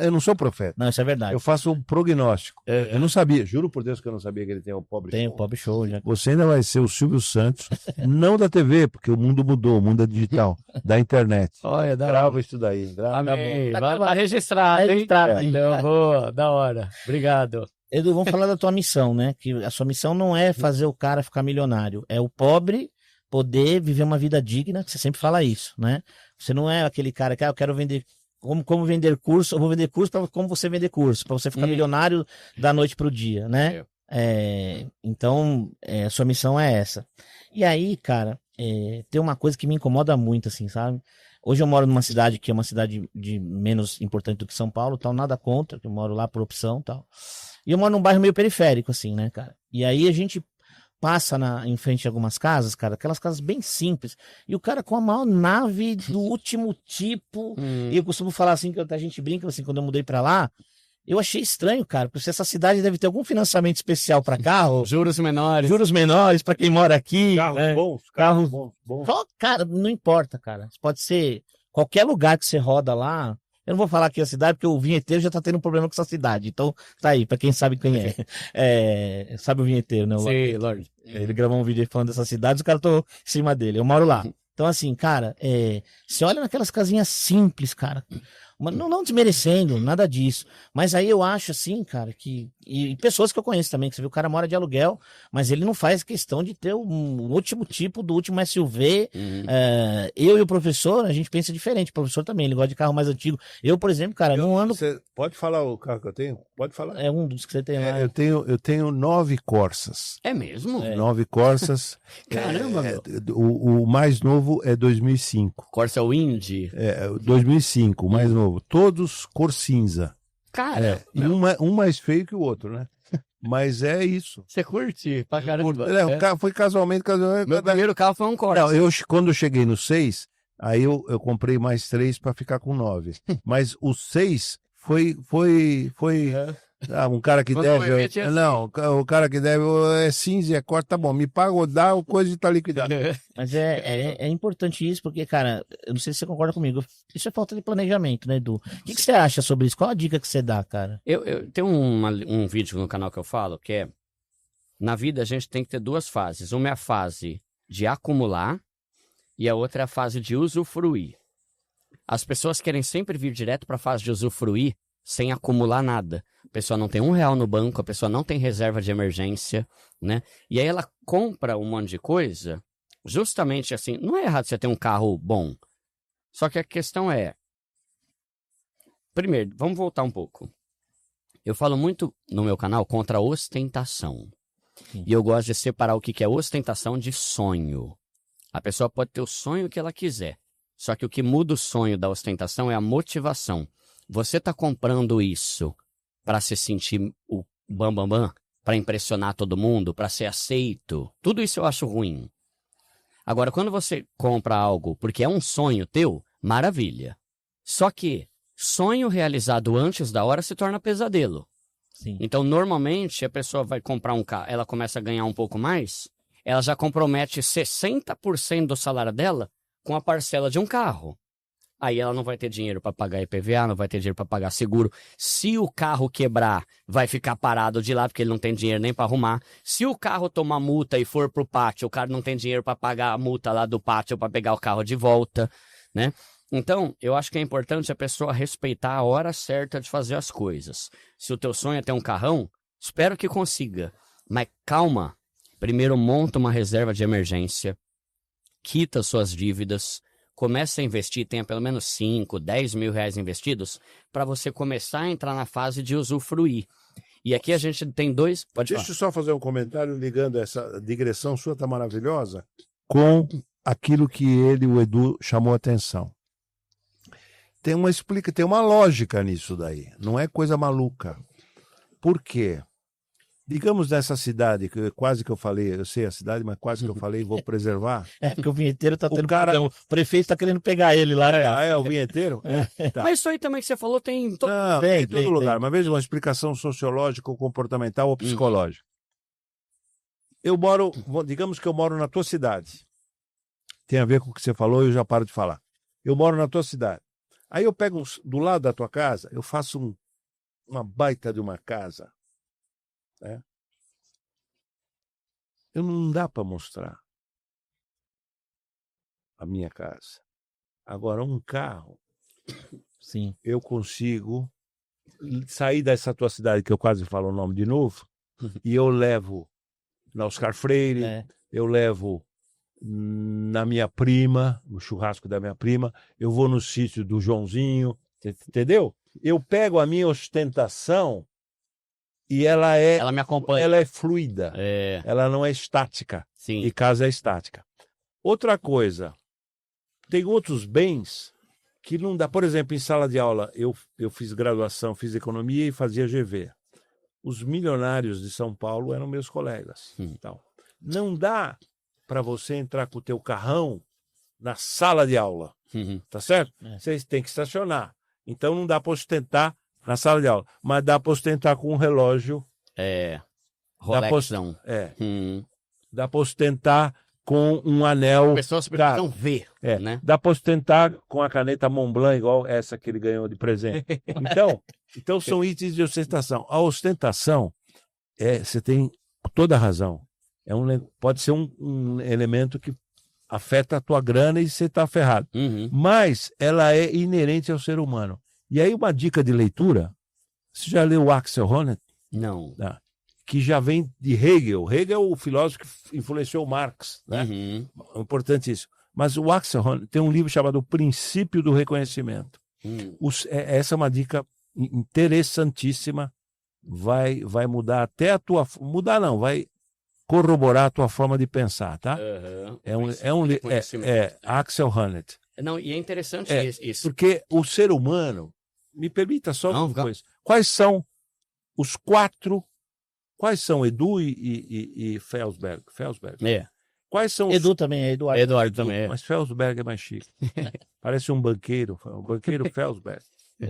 S2: eu não sou profeta.
S1: Não, isso é verdade.
S2: Eu faço um prognóstico. Eu não sabia, juro por Deus que eu não sabia que ele tem o Pobre Show.
S1: Tem o Pobre Show, já.
S2: Você ainda vai ser o Silvio Santos, não da TV, porque o mundo mudou, o mundo é digital, da internet.
S3: Olha,
S2: grava isso daí.
S3: Amém. Tá registrado, hein? Então, boa, da hora. Obrigado.
S1: Edu, vamos falar da tua missão, né? Que a sua missão não é fazer o cara ficar milionário, é o pobre poder viver uma vida digna, que você sempre fala isso, né? Você não é aquele cara que eu quero vender, como vender curso, eu vou vender curso para como você vender curso, para você ficar milionário da noite pro dia, né? Então, a sua missão é essa. E aí, cara, tem uma coisa que me incomoda muito, assim, sabe? Hoje eu moro numa cidade que é uma cidade de menos importante do que São Paulo, tal, nada contra, que eu moro lá por opção, tal. E eu moro num bairro meio periférico, assim, né, cara? E aí a gente passa em frente a algumas casas, cara, aquelas casas bem simples, e o cara com a maior nave do último tipo, e eu costumo falar assim, que a gente brinca, assim, quando eu mudei pra lá, eu achei estranho, cara, porque essa cidade deve ter algum financiamento especial para carro.
S3: Juros menores.
S1: Juros menores para quem mora aqui.
S2: Carros
S1: né?
S2: bons.
S1: Carros
S2: bons.
S1: Só, cara, não importa, cara. Pode ser qualquer lugar que você roda lá. Eu não vou falar aqui a cidade, porque o vinheteiro já tá tendo um problema com essa cidade. Então, tá aí, para quem sabe quem é. Sabe o vinheteiro, né?
S3: Sim, Lorde.
S1: Ele gravou um vídeo aí falando dessas cidades, os caras estão em cima dele. Eu moro lá. Então, assim, cara, você olha naquelas casinhas simples, cara. Não desmerecendo, nada disso. Mas aí eu acho assim, cara, que. E pessoas que eu conheço também, que você viu, o cara mora de aluguel, mas ele não faz questão de ter um último tipo do último SUV. Eu e o professor, a gente pensa diferente. O professor também, ele gosta de carro mais antigo. Eu, por exemplo, cara, não ando.
S2: Você pode falar o carro que eu tenho? Pode falar.
S1: É um dos que você tem lá.
S2: Eu tenho 9 Corsas.
S3: É mesmo?
S2: 9 Corsas.
S3: Caramba, meu.
S2: O mais novo é 2005.
S3: Corsa Wind?
S2: 2005, o mais novo. Todos cor cinza.
S3: Cara,
S2: um mais feio que o outro, né? Mas é isso.
S3: Você curte pra caramba.
S2: O carro foi casualmente.
S3: Meu primeiro carro foi um Corsa.
S2: Não, quando eu cheguei no 6, aí eu comprei mais 3 para ficar com 9. Mas o 6 foi um cara que deve. Não, o cara que deve é cinza, é corta, tá bom. Me paga ou dá, o coisa tá liquidada.
S1: Mas é importante isso, porque, cara, eu não sei se você concorda comigo. Isso é falta de planejamento, né, Edu? O que você acha sobre isso? Qual a dica que você dá, cara?
S3: Eu tenho um vídeo no canal que eu falo que é: na vida a gente tem que ter 2 fases. Uma é a fase de acumular e a outra é a fase de usufruir. As pessoas querem sempre vir direto para a fase de usufruir sem acumular nada. A pessoa não tem R$1 no banco, a pessoa não tem reserva de emergência, né? E aí ela compra um monte de coisa, justamente assim, não é errado você ter um carro bom. Só que a questão é, primeiro, vamos voltar um pouco. Eu falo muito no meu canal contra a ostentação.
S1: Sim.
S3: E eu gosto de separar o que é ostentação de sonho. A pessoa pode ter o sonho que ela quiser. Só que o que muda o sonho da ostentação é a motivação. Você está comprando isso para se sentir o bambambam, para impressionar todo mundo, para ser aceito. Tudo isso eu acho ruim. Agora, quando você compra algo porque é um sonho teu, maravilha. Só que sonho realizado antes da hora se torna pesadelo.
S1: Sim.
S3: Então, normalmente, a pessoa vai comprar um carro, ela começa a ganhar um pouco mais, ela já compromete 60% do salário dela com a parcela de um carro. Aí ela não vai ter dinheiro para pagar IPVA, não vai ter dinheiro para pagar seguro. Se o carro quebrar, vai ficar parado de lá, porque ele não tem dinheiro nem para arrumar. Se o carro tomar multa e for pro pátio, o cara não tem dinheiro para pagar a multa lá do pátio para pegar o carro de volta, né? Então, eu acho que é importante a pessoa respeitar a hora certa de fazer as coisas. Se o teu sonho é ter um carrão, espero que consiga. Mas calma. Primeiro monta uma reserva de emergência, quita suas dívidas, comece a investir, tenha pelo menos 5, 10 mil reais investidos, para você começar a entrar na fase de usufruir. E aqui a gente tem dois...
S2: Deixa eu só fazer um comentário ligando essa digressão sua, tá maravilhosa, com aquilo que o Edu, chamou a atenção. Tem uma lógica nisso daí, não é coisa maluca. Por quê? Digamos nessa cidade, que quase que eu falei, eu sei a cidade, mas quase que eu falei, vou preservar.
S1: Porque o vinheteiro tá tendo
S2: o
S1: prefeito tá querendo pegar ele lá.
S2: O vinheteiro?
S3: Tá. Mas isso aí também que você falou tem em
S2: todo lugar. Mas veja uma explicação sociológica, ou comportamental ou psicológica. Digamos que eu moro na tua cidade. Tem a ver com o que você falou e eu já paro de falar. Eu moro na tua cidade. Aí eu pego do lado da tua casa, eu faço uma baita de uma casa. Né? Não dá para mostrar a minha casa. Agora, um carro,
S1: sim,
S2: eu consigo sair dessa tua cidade, que eu quase falo o nome de novo, e eu levo na Oscar Freire, eu levo na minha prima, no churrasco da minha prima, eu vou no sítio do Joãozinho, entendeu? Eu pego a minha ostentação e ela
S3: me acompanha.
S2: Ela é fluida, ela não é estática.
S3: Sim.
S2: E casa é estática. Outra coisa, tem outros bens que não dá. Por exemplo, em sala de aula, eu fiz graduação, fiz economia e fazia GV. Os milionários de São Paulo eram meus colegas. Então, não dá para você entrar com o teu carrão na sala de aula, tá certo? Você tem que estacionar. Então não dá para ostentar na sala de aula, mas dá para ostentar com um relógio.
S3: Rolexão.
S2: Dá para ostentar com um anel.
S3: Pessoas precisam ver, né?
S2: Dá para ostentar com a caneta Montblanc, igual essa que ele ganhou de presente. Então são itens de ostentação. A ostentação, você tem toda a razão. Pode ser um elemento que afeta a tua grana e você está ferrado. Mas ela é inerente ao ser humano. E aí uma dica de leitura, você já leu o Axel Honneth?
S3: Não.
S2: Que já vem de Hegel. Hegel é o filósofo que influenciou Marx. Né? É importante isso. Mas o Axel Honneth tem um livro chamado O Princípio do Reconhecimento. Essa é uma dica interessantíssima. Vai mudar até a tua... Mudar não, vai corroborar a tua forma de pensar, tá? Axel Honneth.
S3: Não, e é interessante isso.
S2: Porque o ser humano, me permita só uma coisa, quais são Edu e Felsberg? Quais são
S1: Edu também é Eduardo.
S3: Eduardo também é.
S2: Mas Felsberg é mais chique. Parece um banqueiro Felsberg.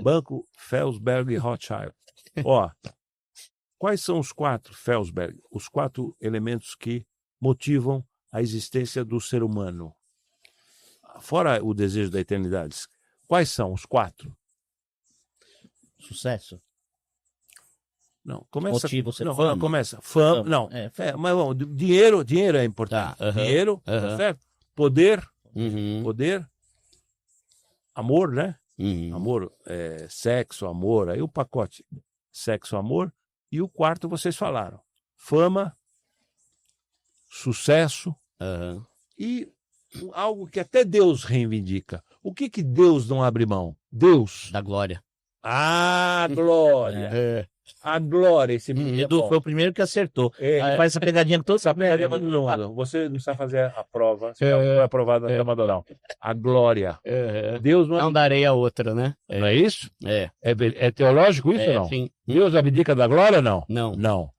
S2: Banco Felsberg Rothschild. Ó, quais são os 4, Felsberg, os 4 elementos que motivam a existência do ser humano? Fora o desejo da eternidade, quais são os 4?
S1: Sucesso.
S2: Não, começa.
S1: Motivo,
S2: não, começa. Fama. Não. Mas bom, dinheiro é importante. Dinheiro, tá certo? Poder. Poder. Amor, né? Amor, sexo, amor. Aí o pacote. Sexo, amor. E o 4 vocês falaram. Fama, sucesso e algo que até Deus reivindica. O que Deus não abre mão? Deus.
S3: Da glória.
S2: Ah, glória. A glória, esse menino.
S1: Edu foi o primeiro que acertou. Aí faz essa pegadinha com todo essa
S2: pegadinha. Você não sabe fazer a prova. Você não foi aprovado na Câmara Doral. A glória. Deus
S3: não darei a outra, né?
S2: Não é isso?
S3: É
S2: teológico isso ou não?
S3: Sim.
S2: Deus abdica da glória ou não?
S3: Não.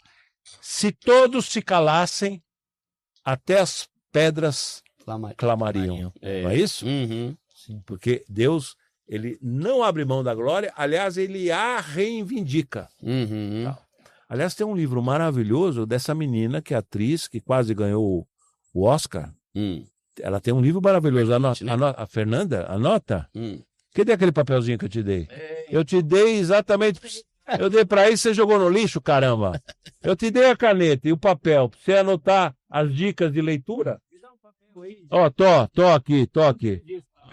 S2: Se todos se calassem, até as pedras clamariam. Não é isso?
S1: Sim.
S2: Porque Deus... Ele não abre mão da glória, aliás, ele a reivindica. Aliás, tem um livro maravilhoso dessa menina, que é atriz, que quase ganhou o Oscar. Ela tem um livro maravilhoso. A Fernanda, anota. Cadê aquele papelzinho que eu te dei? Eu te dei exatamente... Eu dei para aí, você jogou no lixo, caramba. Eu te dei a caneta e o papel para você anotar as dicas de leitura. Ó, tô aqui.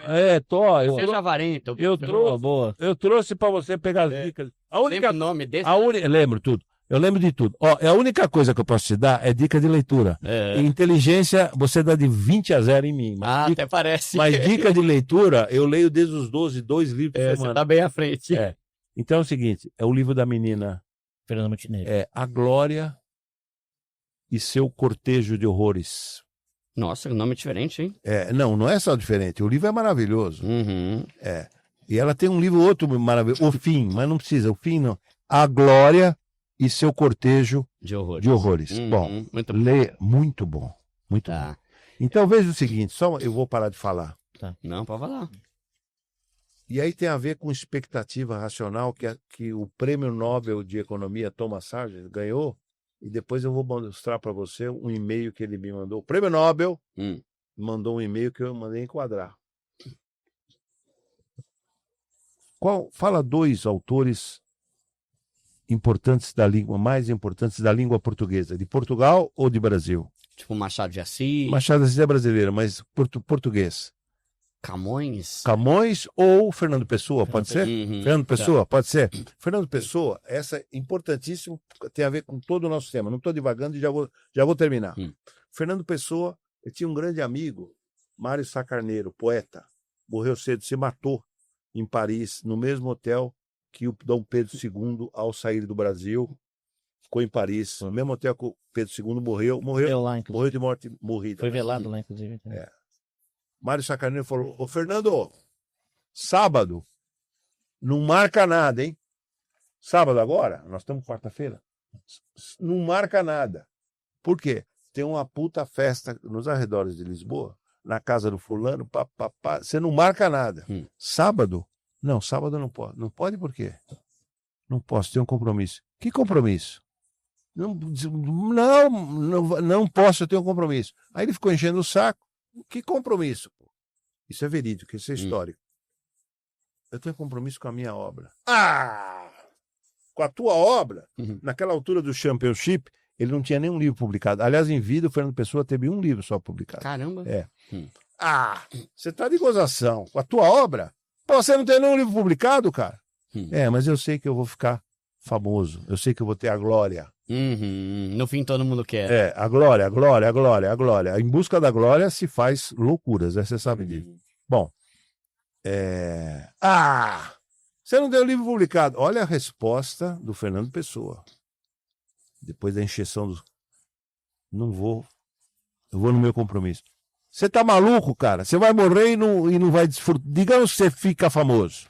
S3: Seja avarento.
S2: Eu trouxe para você pegar as dicas.
S3: Lembra o nome desse?
S2: Lembro tudo. Eu lembro de tudo. A única coisa que eu posso te dar é dica de leitura. Inteligência, você dá de 20-0 em mim.
S3: Até parece.
S2: Mas dica de leitura, eu leio desde os 12, 2 livros por semana.
S3: Você tá bem à frente.
S2: Então é o seguinte, é o livro da menina
S1: Fernanda Montenegro.
S2: A Glória e seu Cortejo de Horrores.
S3: Nossa, que nome diferente, hein?
S2: Não é só diferente. O livro é maravilhoso.
S3: Uhum.
S2: E ela tem um livro outro maravilhoso, O Fim, mas não precisa, O Fim não. A Glória e seu Cortejo de Horrores. Bom,
S3: muito
S2: bom. Muito bom. Muito bom. Então veja o seguinte, eu vou parar de falar.
S1: Tá.
S3: Não, pode falar.
S2: E aí tem a ver com expectativa racional que o Prêmio Nobel de Economia Thomas Sargent ganhou. E depois eu vou mostrar para você um e-mail que ele me mandou. O Prêmio Nobel mandou um e-mail que eu mandei enquadrar. Fala 2 autores importantes da língua, mais importantes da língua portuguesa, de Portugal ou de Brasil?
S3: Tipo Machado de Assis.
S2: Machado de Assis é brasileiro, mas português. Camões ou Fernando Pessoa, pode ser? Fernando Pessoa, pode ser. Fernando Pessoa, essa é importantíssimo, tem a ver com todo o nosso tema. Não estou divagando e já vou terminar. Fernando Pessoa, ele tinha um grande amigo, Mário Sá Carneiro, poeta, morreu cedo, se matou em Paris, no mesmo hotel que o Dom Pedro II, ao sair do Brasil, ficou em Paris, no mesmo hotel que o Pedro II morreu
S1: Lá,
S2: morreu de morte morrida.
S1: Foi velado lá, inclusive.
S2: Mário Sá Carneiro falou, ô Fernando, sábado, não marca nada, hein? Sábado agora, nós estamos quarta-feira, não marca nada. Por quê? Tem uma puta festa nos arredores de Lisboa, na casa do fulano, você não marca nada. Sábado? Não, sábado não pode. Não pode por quê? Não posso, tenho um compromisso. Que compromisso? Não posso, eu tenho um compromisso. Aí ele ficou enchendo o saco. Que compromisso? Isso é verídico, isso é histórico. Eu tenho compromisso com a minha obra. Com a tua obra? Naquela altura do Championship, ele não tinha nenhum livro publicado. Aliás, em vida, o Fernando Pessoa teve um livro só publicado.
S3: Caramba.
S2: Você tá de gozação. Com a tua obra? Pô, você não tem nenhum livro publicado, cara? Mas eu sei que eu vou ficar famoso. Eu sei que eu vou ter a glória.
S3: No fim, todo mundo quer.
S2: A glória, a glória, a glória, a glória. Em busca da glória se faz loucuras, você sabe disso. Bom, você não tem o livro publicado. Olha a resposta do Fernando Pessoa. Depois da encheção do... Não vou. Eu vou no meu compromisso. Você tá maluco, cara? Você vai morrer e não vai desfrutar. Digamos que você fica famoso.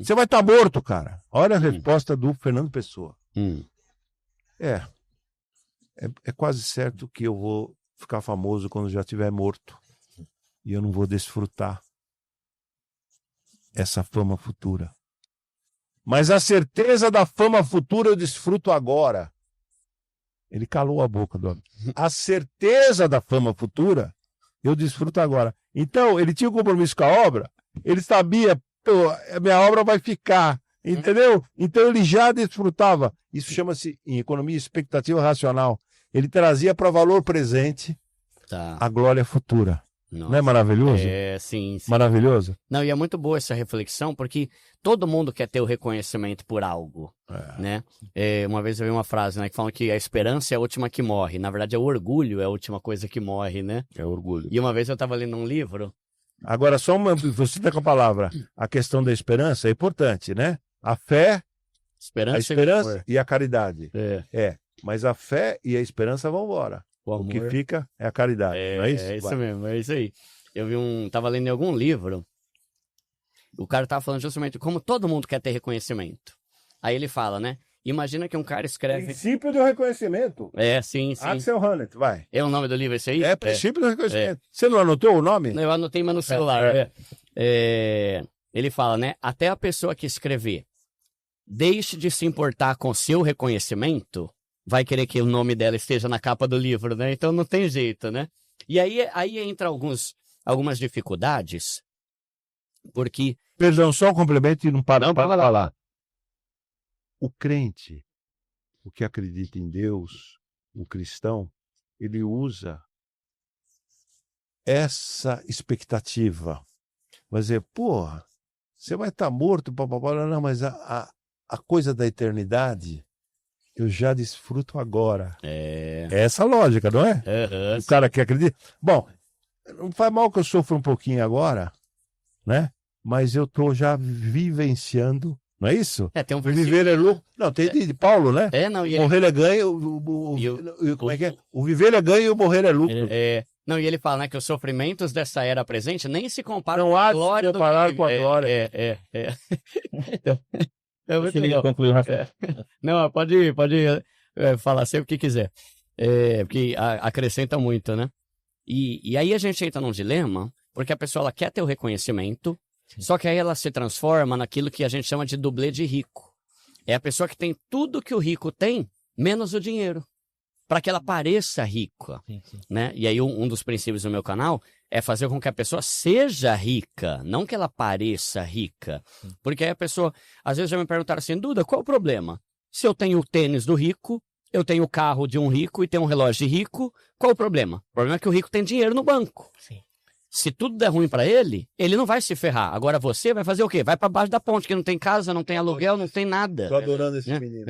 S2: Você vai estar morto, cara. Olha a resposta do Fernando Pessoa. É quase certo que eu vou ficar famoso quando já estiver morto. E eu não vou desfrutar essa fama futura. Mas a certeza da fama futura eu desfruto agora. Ele calou a boca do homem. A certeza da fama futura eu desfruto agora. Então, ele tinha um compromisso com a obra, ele sabia, a minha obra vai ficar, entendeu? Então, ele já desfrutava. Isso chama-se, em economia, expectativa racional. Ele trazia para valor presente a glória futura.
S3: Nossa.
S2: Não é maravilhoso?
S3: Sim.
S2: Maravilhoso?
S3: Não, e é muito boa essa reflexão, porque todo mundo quer ter o reconhecimento por algo, né? Uma vez eu vi uma frase, né, que fala que a esperança é a última que morre. Na verdade, o orgulho é a última coisa que morre, né?
S2: É orgulho.
S3: E uma vez eu estava lendo um livro...
S2: Agora, você está com a palavra, a questão da esperança é importante, né? A fé, a esperança e a caridade. Mas a fé e a esperança vão embora. O que fica é a caridade, não é isso?
S3: É isso mesmo, é isso aí. Tava lendo em algum livro, o cara tava falando justamente como todo mundo quer ter reconhecimento. Aí ele fala, né? Imagina que um cara escreve...
S2: Princípio do reconhecimento.
S3: Sim.
S2: Axel Honneth, vai.
S3: É o nome do livro esse aí?
S2: Princípio do reconhecimento. Você não anotou o nome?
S3: Eu anotei, mas no celular. Ele fala, né? Até a pessoa que escrever deixe de se importar com seu reconhecimento, vai querer que o nome dela esteja na capa do livro, né? Então não tem jeito, né? E aí entra algumas dificuldades, porque...
S2: Perdão, só um complemento e não para falar. O crente, o que acredita em Deus, o cristão, ele usa essa expectativa vai dizer, porra, você vai estar morto, papapá. Não, mas a coisa da eternidade eu já desfruto agora. É essa a lógica, não é? O cara que acredita. Bom, não faz mal que eu sofra um pouquinho agora, né? Mas eu tô já vivenciando, não é isso?
S3: Tem um
S2: Viver é lucro. Não, tem de Paulo, né?
S3: Não, e
S2: morrer é ganho, como é que é? O viver é ganho e o morrer é lucro.
S3: Não, e ele fala, né, que os sofrimentos dessa era presente nem se comparam
S2: com a glória. Não há de se comparar com a glória.
S3: Muito legal. Não, pode falar sempre o que quiser. Porque acrescenta muito, né? E aí a gente entra num dilema, porque a pessoa ela quer ter o reconhecimento, só que aí ela se transforma naquilo que a gente chama de dublê de rico. É a pessoa que tem tudo que o rico tem, menos o dinheiro, para que ela pareça rica, né? E aí um dos princípios do meu canal é fazer com que a pessoa seja rica, não que ela pareça rica. Porque aí a pessoa, às vezes já me perguntaram assim, Duda, qual o problema? Se eu tenho o tênis do rico, eu tenho o carro de um rico e tenho um relógio de rico, qual o problema? O problema é que o rico tem dinheiro no banco. Sim. Se tudo der ruim para ele não vai se ferrar. Agora você vai fazer o quê? Vai para baixo da ponte, que não tem casa, não tem aluguel, não tem nada.
S2: Tô adorando esse menino.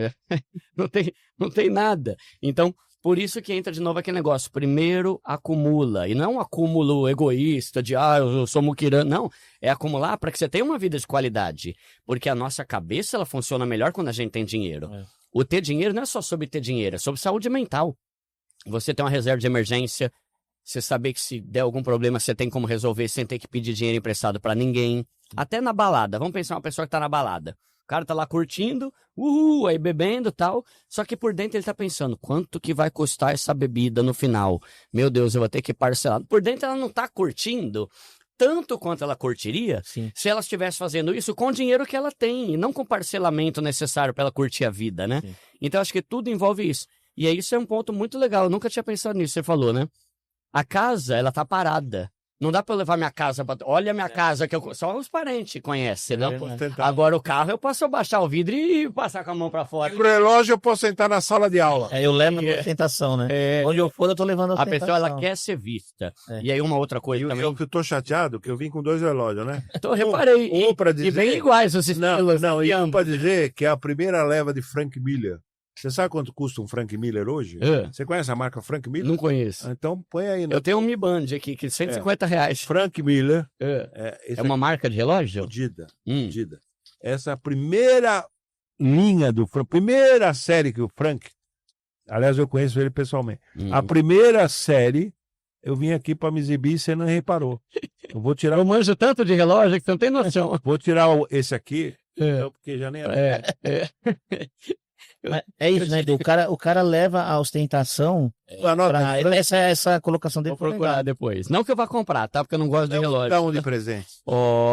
S3: Não tem nada. Então, por isso que entra de novo aquele negócio. Primeiro, acumula. E não é um acúmulo egoísta de, eu sou muquirana. Não, é acumular para que você tenha uma vida de qualidade. Porque a nossa cabeça, ela funciona melhor quando a gente tem dinheiro. O ter dinheiro não é só sobre ter dinheiro, é sobre saúde mental. Você tem uma reserva de emergência, você saber que se der algum problema, você tem como resolver sem ter que pedir dinheiro emprestado para ninguém. Até na balada. Vamos pensar uma pessoa que tá na balada. O cara tá lá curtindo, aí bebendo e tal, só que por dentro ele tá pensando, quanto que vai custar essa bebida no final? Meu Deus, eu vou ter que parcelar. Por dentro ela não tá curtindo tanto quanto ela curtiria se ela estivesse fazendo isso com o dinheiro que ela tem, e não com o parcelamento necessário para ela curtir a vida, né? Sim. Então acho que tudo envolve isso. E aí isso é um ponto muito legal, eu nunca tinha pensado nisso, você falou, né? A casa, ela tá parada. Não dá pra eu levar minha casa pra... Olha a minha casa, que só os parentes conhecem, né? Agora o carro eu posso baixar o vidro e passar com a mão pra fora.
S2: E o relógio eu posso sentar na sala de aula.
S1: Eu levo a ostentação, né? Onde eu for, eu tô levando a ostentação.
S3: A pessoa, ela quer ser vista. E aí uma outra coisa também...
S2: Eu tô chateado, que eu vim com 2 relógios, né?
S3: Eu reparei.
S2: Um pra dizer...
S3: E bem iguais os estilos.
S2: Não, e um pra dizer que é a primeira leva de Frank Miller. Você sabe quanto custa um Frank Miller hoje? Você conhece a marca Frank Miller?
S3: Não conheço.
S2: Então põe aí.
S3: Eu tenho um Mi Band aqui, que é R$150.
S2: Frank Miller.
S3: É uma marca de relógio?
S2: Dida. Essa é a primeira linha do Frank. Primeira série que o Frank... Aliás, eu conheço ele pessoalmente. A primeira série, eu vim aqui para me exibir e você não reparou. Eu vou tirar...
S3: Eu manjo tanto de relógio que você não tem noção.
S2: Vou tirar esse aqui, porque já nem era.
S1: É isso, né, Edu? O cara leva a ostentação pra... essa colocação dele.
S3: Vou procurar depois. Não que eu vá comprar, tá? Porque eu não gosto de relógio.
S2: Dá um de presente.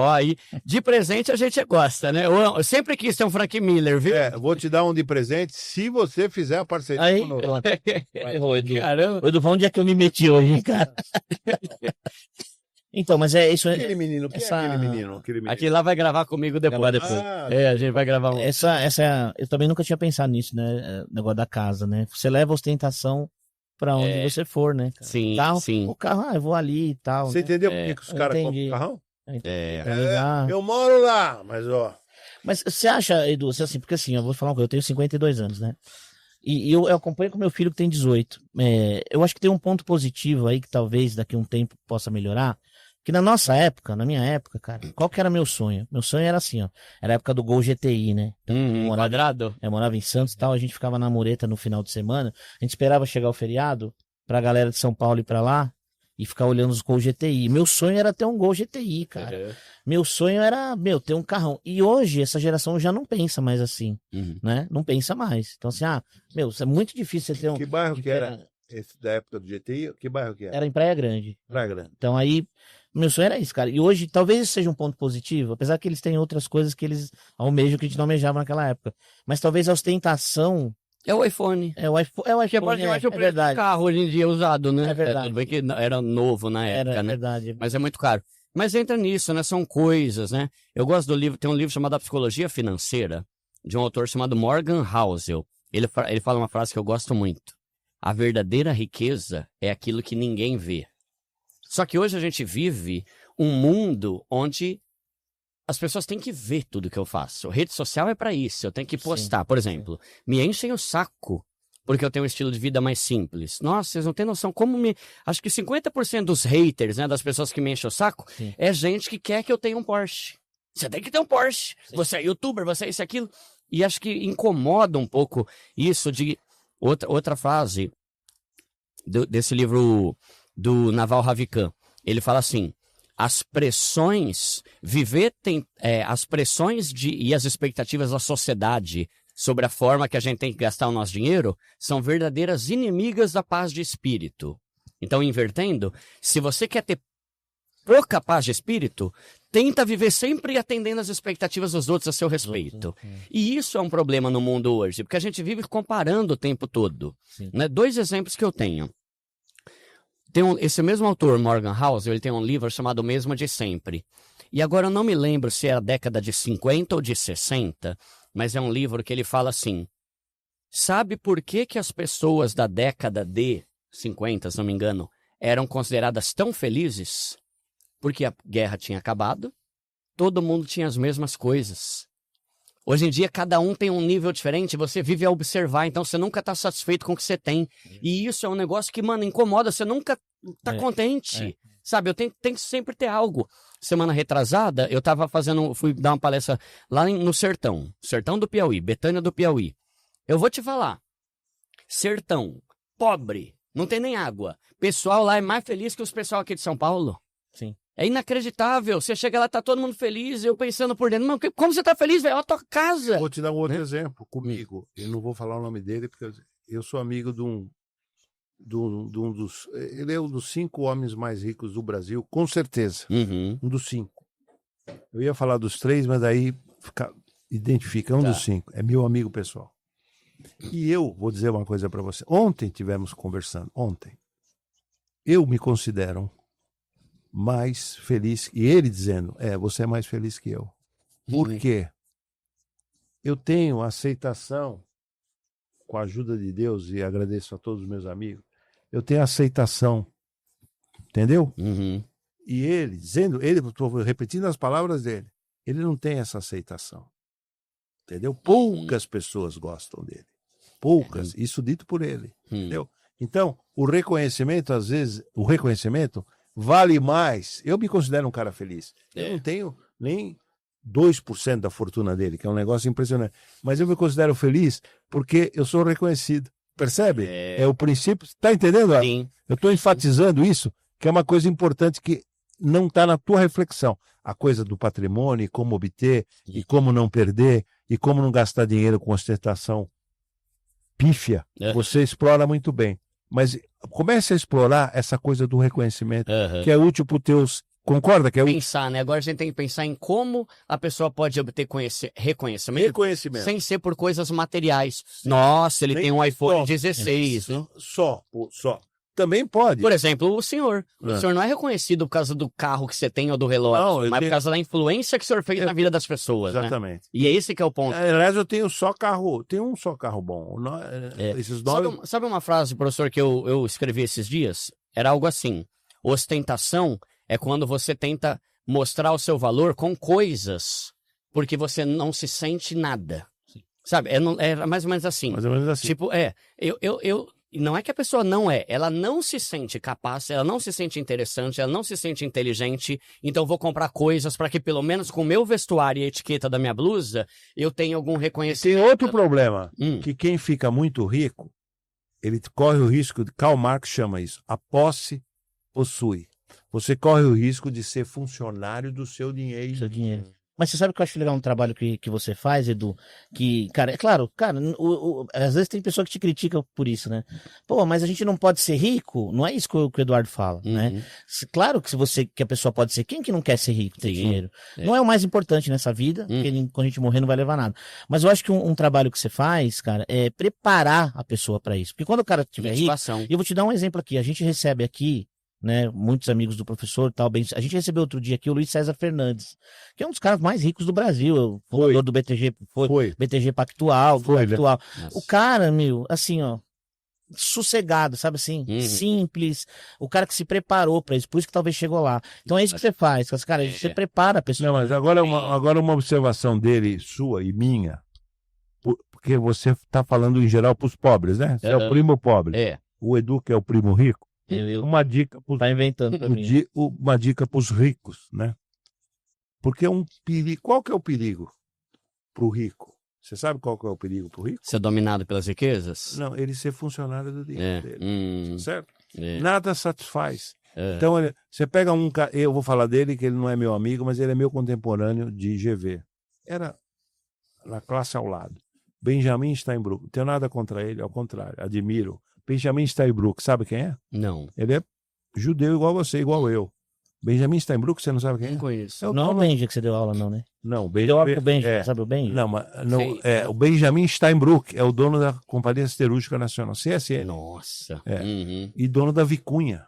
S3: Aí de presente a gente gosta, né? Eu sempre quis ter um Frank Miller, viu?
S2: Vou te dar um de presente se você fizer a parceria.
S1: Aí, errou, Edu. Caramba. Edu, onde é que eu me meti hoje, cara? Então, mas é isso.
S2: Aquele menino, aquele menino?
S3: Aquele lá vai gravar comigo depois. A gente vai gravar um.
S1: Eu também nunca tinha pensado nisso, né? Negócio da casa, né? Você leva a ostentação pra onde você for, né? Cara?
S3: Sim, sim.
S1: O carro, eu vou ali e tal.
S2: Você entendeu por que os caras compram carrão?
S1: Eu
S2: moro lá, mas ó.
S1: Mas você acha, Edu, assim, porque assim, eu vou falar uma coisa, eu tenho 52 anos, né? E eu acompanho com meu filho que tem 18. Eu acho que tem um ponto positivo aí que talvez daqui a um tempo possa melhorar. Que na nossa época, na minha época, cara, qual que era meu sonho? Meu sonho era assim, ó. Era a época do Gol GTI, né?
S3: Quadrado?
S1: Eu morava em Santos e tal, a gente ficava na mureta no final de semana. A gente esperava chegar o feriado pra galera de São Paulo ir pra lá e ficar olhando os Gol GTI. Meu sonho era ter um Gol GTI, cara. Meu sonho era, ter um carrão. E hoje, essa geração já não pensa mais assim, né? Não pensa mais. Então assim, é muito difícil você ter um...
S2: Que bairro que era esse da época do GTI? Que bairro que era?
S1: Era em Praia Grande.
S2: Praia Grande.
S1: Então aí... Meu sonho era isso, cara. E hoje, talvez isso seja um ponto positivo, apesar que eles têm outras coisas que eles almejam que a gente não almejava naquela época. Mas talvez a ostentação...
S3: É o iPhone.
S1: É o iPhone,
S3: é verdade. Carro hoje em dia usado, né?
S1: É verdade.
S3: Tudo bem que era novo na época, né?
S1: É verdade.
S3: Mas é muito caro. Mas entra nisso, né? São coisas, né? Eu gosto do livro, tem um livro chamado A Psicologia Financeira, de um autor chamado Morgan Housel. Ele fala uma frase que eu gosto muito. A verdadeira riqueza é aquilo que ninguém vê. Só que hoje a gente vive um mundo onde as pessoas têm que ver tudo que eu faço. Rede social é para isso, eu tenho que postar. Por exemplo, me enchem o saco porque eu tenho um estilo de vida mais simples. Nossa, vocês não têm noção como me... Acho que 50% dos haters, né, das pessoas que me enchem o saco, é gente que quer que eu tenha um Porsche. Você tem que ter um Porsche. Você é youtuber, você é isso e aquilo. E acho que incomoda um pouco isso de... Outra frase desse livro do Naval Ravikant. Ele fala assim, as pressões e as expectativas da sociedade sobre a forma que a gente tem que gastar o nosso dinheiro são verdadeiras inimigas da paz de espírito. Então, invertendo, se você quer ter pouca paz de espírito, tenta viver sempre atendendo às expectativas dos outros a seu respeito. E isso é um problema no mundo hoje, porque a gente vive comparando o tempo todo. Né? 2 exemplos que eu tenho. Esse mesmo autor, Morgan Housel, ele tem um livro chamado O Mesmo de Sempre. E agora eu não me lembro se é a década de 50 ou de 60, mas é um livro que ele fala assim, sabe por que as pessoas da década de 50, se não me engano, eram consideradas tão felizes? Porque a guerra tinha acabado, todo mundo tinha as mesmas coisas. Hoje em dia, cada um tem um nível diferente, você vive a observar, então você nunca está satisfeito com o que você tem. E isso é um negócio que, mano, incomoda, você nunca tá contente. Sabe, eu tenho que sempre ter algo. Semana retrasada, eu fui dar uma palestra lá no Sertão do Piauí, Betânia do Piauí. Eu vou te falar, sertão, pobre, não tem nem água. Pessoal lá é mais feliz que os pessoal aqui de São Paulo.
S1: Sim.
S3: É inacreditável. Você chega lá, tá todo mundo feliz, eu pensando por dentro, mas como você tá feliz, velho? Olha a tua casa.
S2: Vou te dar um outro exemplo comigo. Eu não vou falar o nome dele, porque eu sou amigo de um dos... Ele é um dos 5 homens mais ricos do Brasil, com certeza. Um dos 5. Eu ia falar dos 3, mas aí identifica um dos 5. É meu amigo pessoal. E eu vou dizer uma coisa para você. Ontem tivemos conversando. Eu me considero mais feliz, e ele dizendo, você é mais feliz que eu. Por quê? Eu tenho aceitação, com a ajuda de Deus, e agradeço a todos os meus amigos, eu tenho aceitação, entendeu? E ele, estou repetindo as palavras dele, ele não tem essa aceitação, entendeu? Poucas pessoas gostam dele, poucas, isso dito por ele, entendeu? Então, o reconhecimento, às vezes, vale mais. Eu me considero um cara feliz. Eu não tenho nem 2% da fortuna dele, que é um negócio impressionante. Mas eu me considero feliz porque eu sou reconhecido. Percebe? É o princípio. Está entendendo?
S3: Sim.
S2: Eu estou enfatizando isso, que é uma coisa importante que não está na tua reflexão. A coisa do patrimônio, e como obter, e como não perder, e como não gastar dinheiro com ostentação pífia. Você explora muito bem. Mas comece a explorar essa coisa do reconhecimento, que é útil para os teus... Concorda? Que é
S3: pensar, né? Agora a gente tem que pensar em como a pessoa pode obter reconhecimento sem ser por coisas materiais. Nossa, ele tem um iPhone 16. Né?
S2: Só. Também pode.
S3: Por exemplo, o senhor. O senhor não é reconhecido por causa do carro que você tem ou do relógio, mas por causa da influência que o senhor fez na vida das pessoas.
S2: Exatamente.
S3: Né? E é esse que é o ponto.
S2: Aliás, eu tenho um só carro bom. Esses 9...
S3: Sabe uma frase, professor, que eu escrevi esses dias? Era algo assim. Ostentação é quando você tenta mostrar o seu valor com coisas, porque você não se sente nada. Sabe? É mais ou menos assim.
S2: Mais ou menos assim.
S3: Tipo, não é que a pessoa não ela não se sente capaz, ela não se sente interessante, ela não se sente inteligente, então eu vou comprar coisas para que pelo menos com o meu vestuário e a etiqueta da minha blusa, eu tenha algum reconhecimento.
S2: Tem outro problema, que quem fica muito rico, ele corre o risco, Karl Marx chama isso, a posse possui. Você corre o risco de ser funcionário do seu dinheiro.
S1: Mas você sabe que eu acho legal um trabalho que você faz, Edu? Que, cara, é claro, cara, às vezes tem pessoa que te critica por isso, né? Pô, mas a gente não pode ser rico? Não é isso que o Eduardo fala, né? Claro que a pessoa pode ser. Quem que não quer ser rico, ter dinheiro? Não é o mais importante nessa vida, porque quando a gente morrer não vai levar nada. Mas eu acho que um trabalho que você faz, cara, é preparar a pessoa para isso. Porque quando o cara estiver rico, e eu vou te dar um exemplo aqui, a gente recebe aqui, né, muitos amigos do professor, tal, bem, a gente recebeu outro dia aqui o Luiz César Fernandes, que é um dos caras mais ricos do Brasil, fundador do BTG, foi BTG Pactual, O cara, assim, ó, sossegado, sabe assim? Simples. O cara que se preparou pra isso, por isso que talvez chegou lá. Então é isso que você faz. Cara, você prepara a pessoa.
S2: Não, mas agora uma observação dele, sua e minha, porque você está falando em geral para os pobres, né? Você é o primo pobre.
S3: É.
S2: O Edu, que é o primo rico. Uma dica
S1: tá inventando pra mim.
S2: Uma dica para os ricos, né? Porque qual que é o perigo para o rico? Você sabe qual que é o perigo para o rico?
S3: Ser dominado pelas riquezas?
S2: Não, ele ser funcionário do dinheiro dele. Certo?
S3: É.
S2: Nada satisfaz. Então, você pega eu vou falar dele, que ele não é meu amigo, mas ele é meu contemporâneo de GV. Era na classe ao lado. Benjamin Steinbrück. Não tenho nada contra ele, ao contrário, admiro. Benjamin Steinbrück, sabe quem é?
S3: Não.
S2: Ele é judeu igual você, igual eu. Benjamin Steinbrück, você não sabe quem é?
S3: Não conheço.
S1: Não é o Benji que você deu aula, não, né?
S2: Não,
S1: Deu aula pro Benji, sabe o Benji?
S2: Não, mas o Benjamin Steinbrück é o dono da Companhia Siderúrgica Nacional, CSN.
S3: Nossa.
S2: E dono da Vicunha.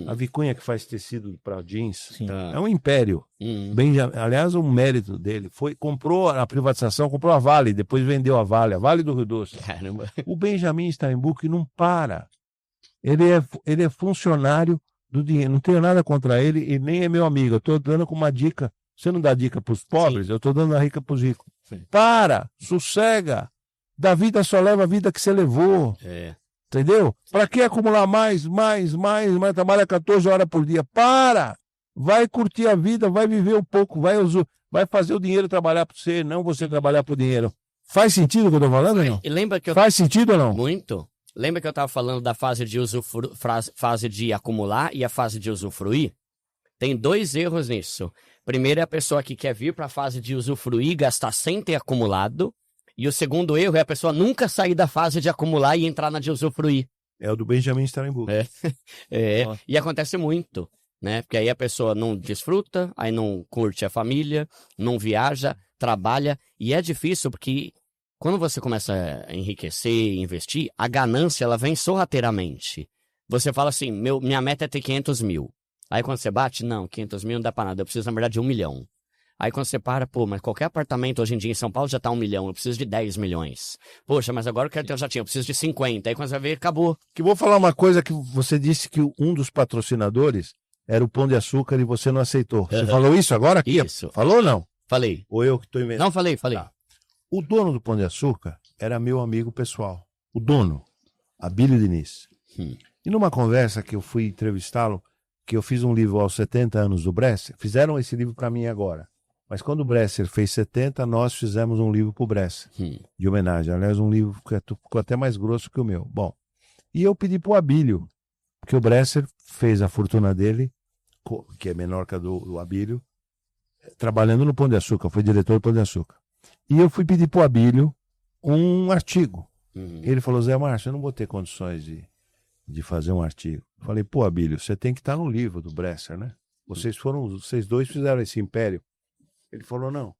S2: A Vicunha que faz tecido para jeans.
S1: Sim.
S2: É um império. Aliás, o mérito dele comprou a privatização, comprou a Vale, depois vendeu a Vale do Rio Doce.
S3: Caramba.
S2: O Benjamin Steinbrück não para. Ele é funcionário do dinheiro. Não tenho nada contra ele e nem é meu amigo. Eu estou dando uma dica. Você não dá dica para os pobres, eu estou dando a dica para os ricos.
S3: Sim.
S2: Para, sossega. Da vida só leva a vida que você levou. Entendeu? Para que acumular mais? Trabalha 14 horas por dia. Para! Vai curtir a vida, vai viver um pouco, vai fazer o dinheiro trabalhar para você, não você trabalhar para o dinheiro. Faz sentido o que eu estou falando ou não?
S3: E lembra que
S2: Faz sentido ou não?
S3: Muito. Lembra que eu estava falando da fase de acumular e a fase de usufruir? Tem 2 erros nisso. Primeiro é a pessoa que quer vir para a fase de usufruir e gastar sem ter acumulado. E o segundo erro é a pessoa nunca sair da fase de acumular e entrar na de usufruir.
S2: É o do Benjamin Steinbrück.
S3: E acontece muito, né? Porque aí a pessoa não desfruta, aí não curte a família, não viaja, trabalha. E é difícil porque quando você começa a enriquecer, investir, a ganância ela vem sorrateiramente. Você fala assim, minha meta é ter 500 mil. Aí quando você bate, não, 500 mil não dá pra nada, eu preciso na verdade de 1 milhão. Aí quando você para, mas qualquer apartamento hoje em dia em São Paulo já tá 1 milhão, eu preciso de 10 milhões. Poxa, mas agora eu quero ter um jatinho, eu preciso de 50. Aí quando você vai ver, acabou.
S2: Que vou falar uma coisa que você disse que um dos patrocinadores era o Pão de Açúcar e você não aceitou. Você falou isso agora aqui?
S3: Isso.
S2: Falou ou não?
S3: Falei.
S2: Ou eu que estou inventando?
S3: Não, falei.
S2: Tá. O dono do Pão de Açúcar era meu amigo pessoal. O dono, Abílio Diniz. E numa conversa que eu fui entrevistá-lo, que eu fiz um livro aos 70 anos do Bresser, fizeram esse livro para mim agora. Mas quando o Bresser fez 70, nós fizemos um livro para o Bresser, de homenagem. Aliás, um livro que ficou até mais grosso que o meu. Bom, e eu pedi para o Abílio, porque o Bresser fez a fortuna dele, que é menor que a do Abílio, trabalhando no Pão de Açúcar, foi diretor do Pão de Açúcar. E eu fui pedir para o Abílio um artigo. Ele falou, Zé Márcio, eu não vou ter condições de fazer um artigo. Eu falei, pô, Abílio, você tem que estar no livro do Bresser, né? Vocês dois fizeram esse império. Ele falou, não,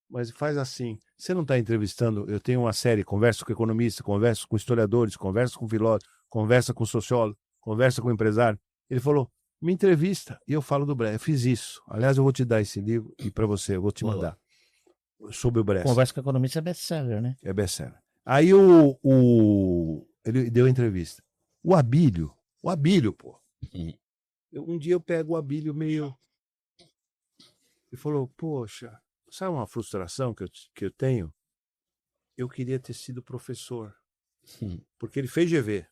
S2: mas faz assim, você não está entrevistando, eu tenho uma série, converso com economistas, converso com historiadores, converso com filósofos, conversa com sociólogo, conversa com empresário. Ele falou, me entrevista, e eu falo do Bresser. Eu fiz isso. Aliás, eu vou te dar esse livro, e para você, eu vou te mandar. Sobre o Bresser.
S1: Conversa com economista é best-seller, né?
S2: É best-seller. Aí ele deu a entrevista. O Abílio, pô. Um dia eu pego o Abílio meio... Ele falou, poxa, sabe uma frustração que eu tenho? Eu queria ter sido professor. Porque ele fez GV.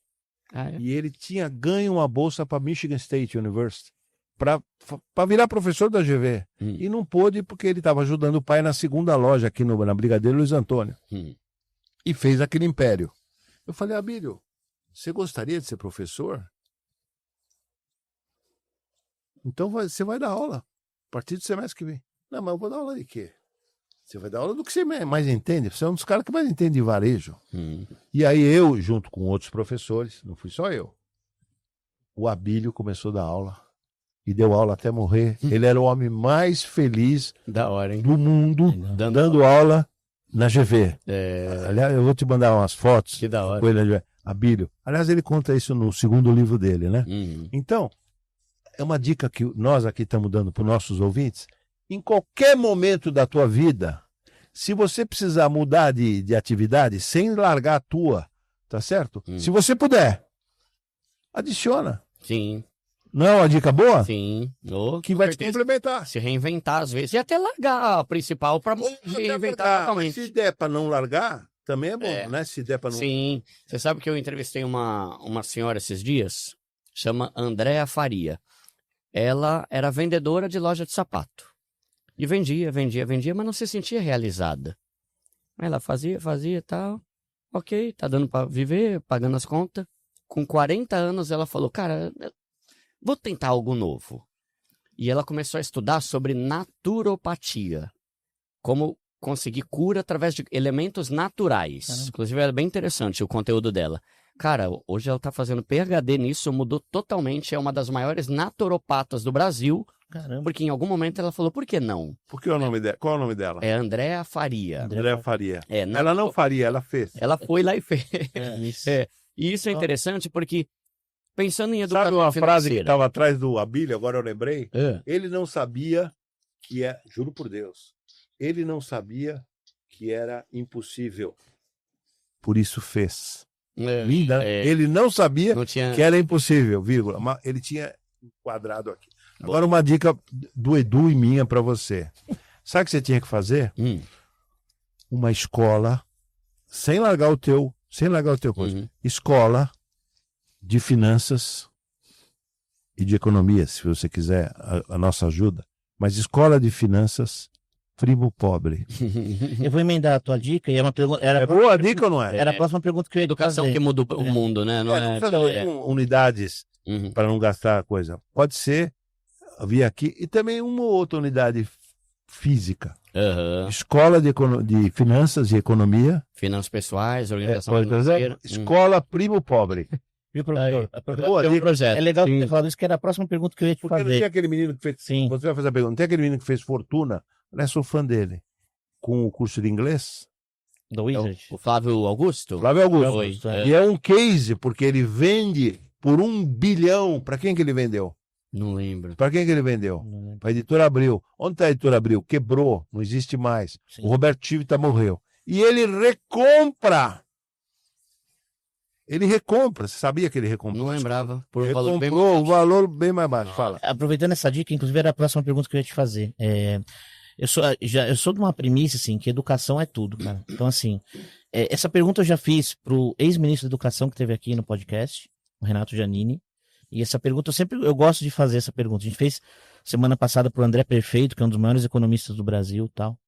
S2: E ele tinha ganho uma bolsa para Michigan State University para virar professor da GV. E não pôde porque ele estava ajudando o pai na segunda loja aqui na Brigadeiro Luiz Antônio. E fez aquele império. Eu falei, Abílio, você gostaria de ser professor? Então você vai dar aula. A partir do semestre que vem. Não, mas eu vou dar aula de quê? Você vai dar aula do que você mais entende. Você é um dos caras que mais entende de varejo. E aí eu, junto com outros professores, não fui só eu, o Abílio começou a dar aula. E deu aula até morrer. Ele era o homem mais feliz do mundo, dando aula na GV. Aliás, eu vou te mandar umas fotos.
S3: Que da hora.
S2: Com ele, Abílio. Aliás, ele conta isso no segundo livro dele, né? Então, é uma dica que nós aqui estamos dando para os nossos ouvintes. Em qualquer momento da tua vida, se você precisar mudar de atividade, sem largar a tua, tá certo? Se você puder, adiciona.
S3: Sim.
S2: Não é uma dica boa?
S3: Sim.
S2: Que vai te complementar.
S3: Se reinventar às vezes. E até largar a principal para reinventar totalmente.
S2: Se der para não largar, também é bom, né? Se der para não...
S3: Sim. Você sabe que eu entrevistei uma senhora esses dias? Chama Andréa Faria. Ela era vendedora de loja de sapato. E vendia, mas não se sentia realizada. Ela fazia e tal. Ok, tá dando para viver, pagando as contas. Com 40 anos ela falou, cara, vou tentar algo novo. E ela começou a estudar sobre naturopatia. Como conseguir cura através de elementos naturais.
S1: Caramba.
S3: Inclusive, é bem interessante o conteúdo dela. Cara, hoje ela tá fazendo PhD nisso, mudou totalmente, é uma das maiores naturopatas do Brasil.
S1: Caramba.
S3: Porque em algum momento ela falou, por que não?
S2: Por que é o nome dela? Qual é o nome dela?
S3: É Andréa Faria.
S2: Andréa Faria.
S3: É,
S2: Ela não faria, ela fez.
S3: Ela foi lá e fez.
S1: Isso.
S3: E isso é interessante porque, pensando em
S2: Sabe
S3: educação
S2: uma frase que
S3: financeira...
S2: estava atrás do Abílio, agora eu lembrei?
S3: É.
S2: Ele não sabia que é, juro por Deus, ele não sabia que era impossível. Por isso fez. Linda. Ele não sabia
S3: Não tinha...
S2: que era impossível, vírgula. Mas ele tinha enquadrado aqui. Agora uma dica do Edu e minha para você. Sabe o que você tinha que fazer? Uma escola, sem largar o teu coisa. Escola de finanças e de economia, se você quiser a nossa ajuda. Mas escola de finanças, primo pobre.
S1: Eu vou emendar a tua dica e é uma pergunta.
S2: É boa a dica ou não é?
S1: Era a próxima pergunta que eu ia
S3: Educação
S1: fazer.
S3: que muda o mundo, né? Não é...
S2: Unidades para não gastar coisa. Pode ser vir aqui e também uma ou outra unidade física. Escola de finanças e economia.
S3: Finanças pessoais, organização
S2: Pode trazer?
S3: financeira.
S2: Escola primo pobre.
S1: Viu, professor?
S2: Boa
S3: Tem um
S2: dica.
S3: projeto.
S1: É legal
S3: Sim.
S1: ter falado isso, que era a próxima pergunta que eu ia te
S2: Porque não tem
S1: fazer.
S2: aquele menino que fez.
S1: Sim.
S2: Você vai fazer a pergunta. Não tem aquele menino que fez fortuna? Eu sou fã dele. Com o curso de inglês.
S1: Do Wizard.
S3: O Flávio Augusto?
S2: Flávio Augusto.
S1: Augusto,
S2: E é um case, porque ele vende por 1 bilhão. Para quem que ele vendeu?
S3: Não lembro.
S2: Para quem que ele vendeu?
S1: Não lembro.
S2: Para a Editora Abril. Onde está a Editora Abril? Quebrou, não existe mais.
S1: Sim.
S2: O Roberto Chivita morreu. E ele recompra. Ele recompra. Você sabia que ele recomprou?
S3: Não lembrava. Por um
S2: Ele
S3: valor bem...
S2: comprou o valor bem mais baixo. Fala.
S1: Aproveitando essa dica, inclusive era a próxima pergunta que eu ia te fazer. Eu sou de uma premissa, assim, que educação é tudo, cara. Então, assim, essa pergunta eu já fiz pro ex-ministro da Educação que esteve aqui no podcast, o Renato Giannini. E essa pergunta, eu gosto de fazer essa pergunta. A gente fez semana passada pro André Perfeito, que é um dos maiores economistas do Brasil e tal.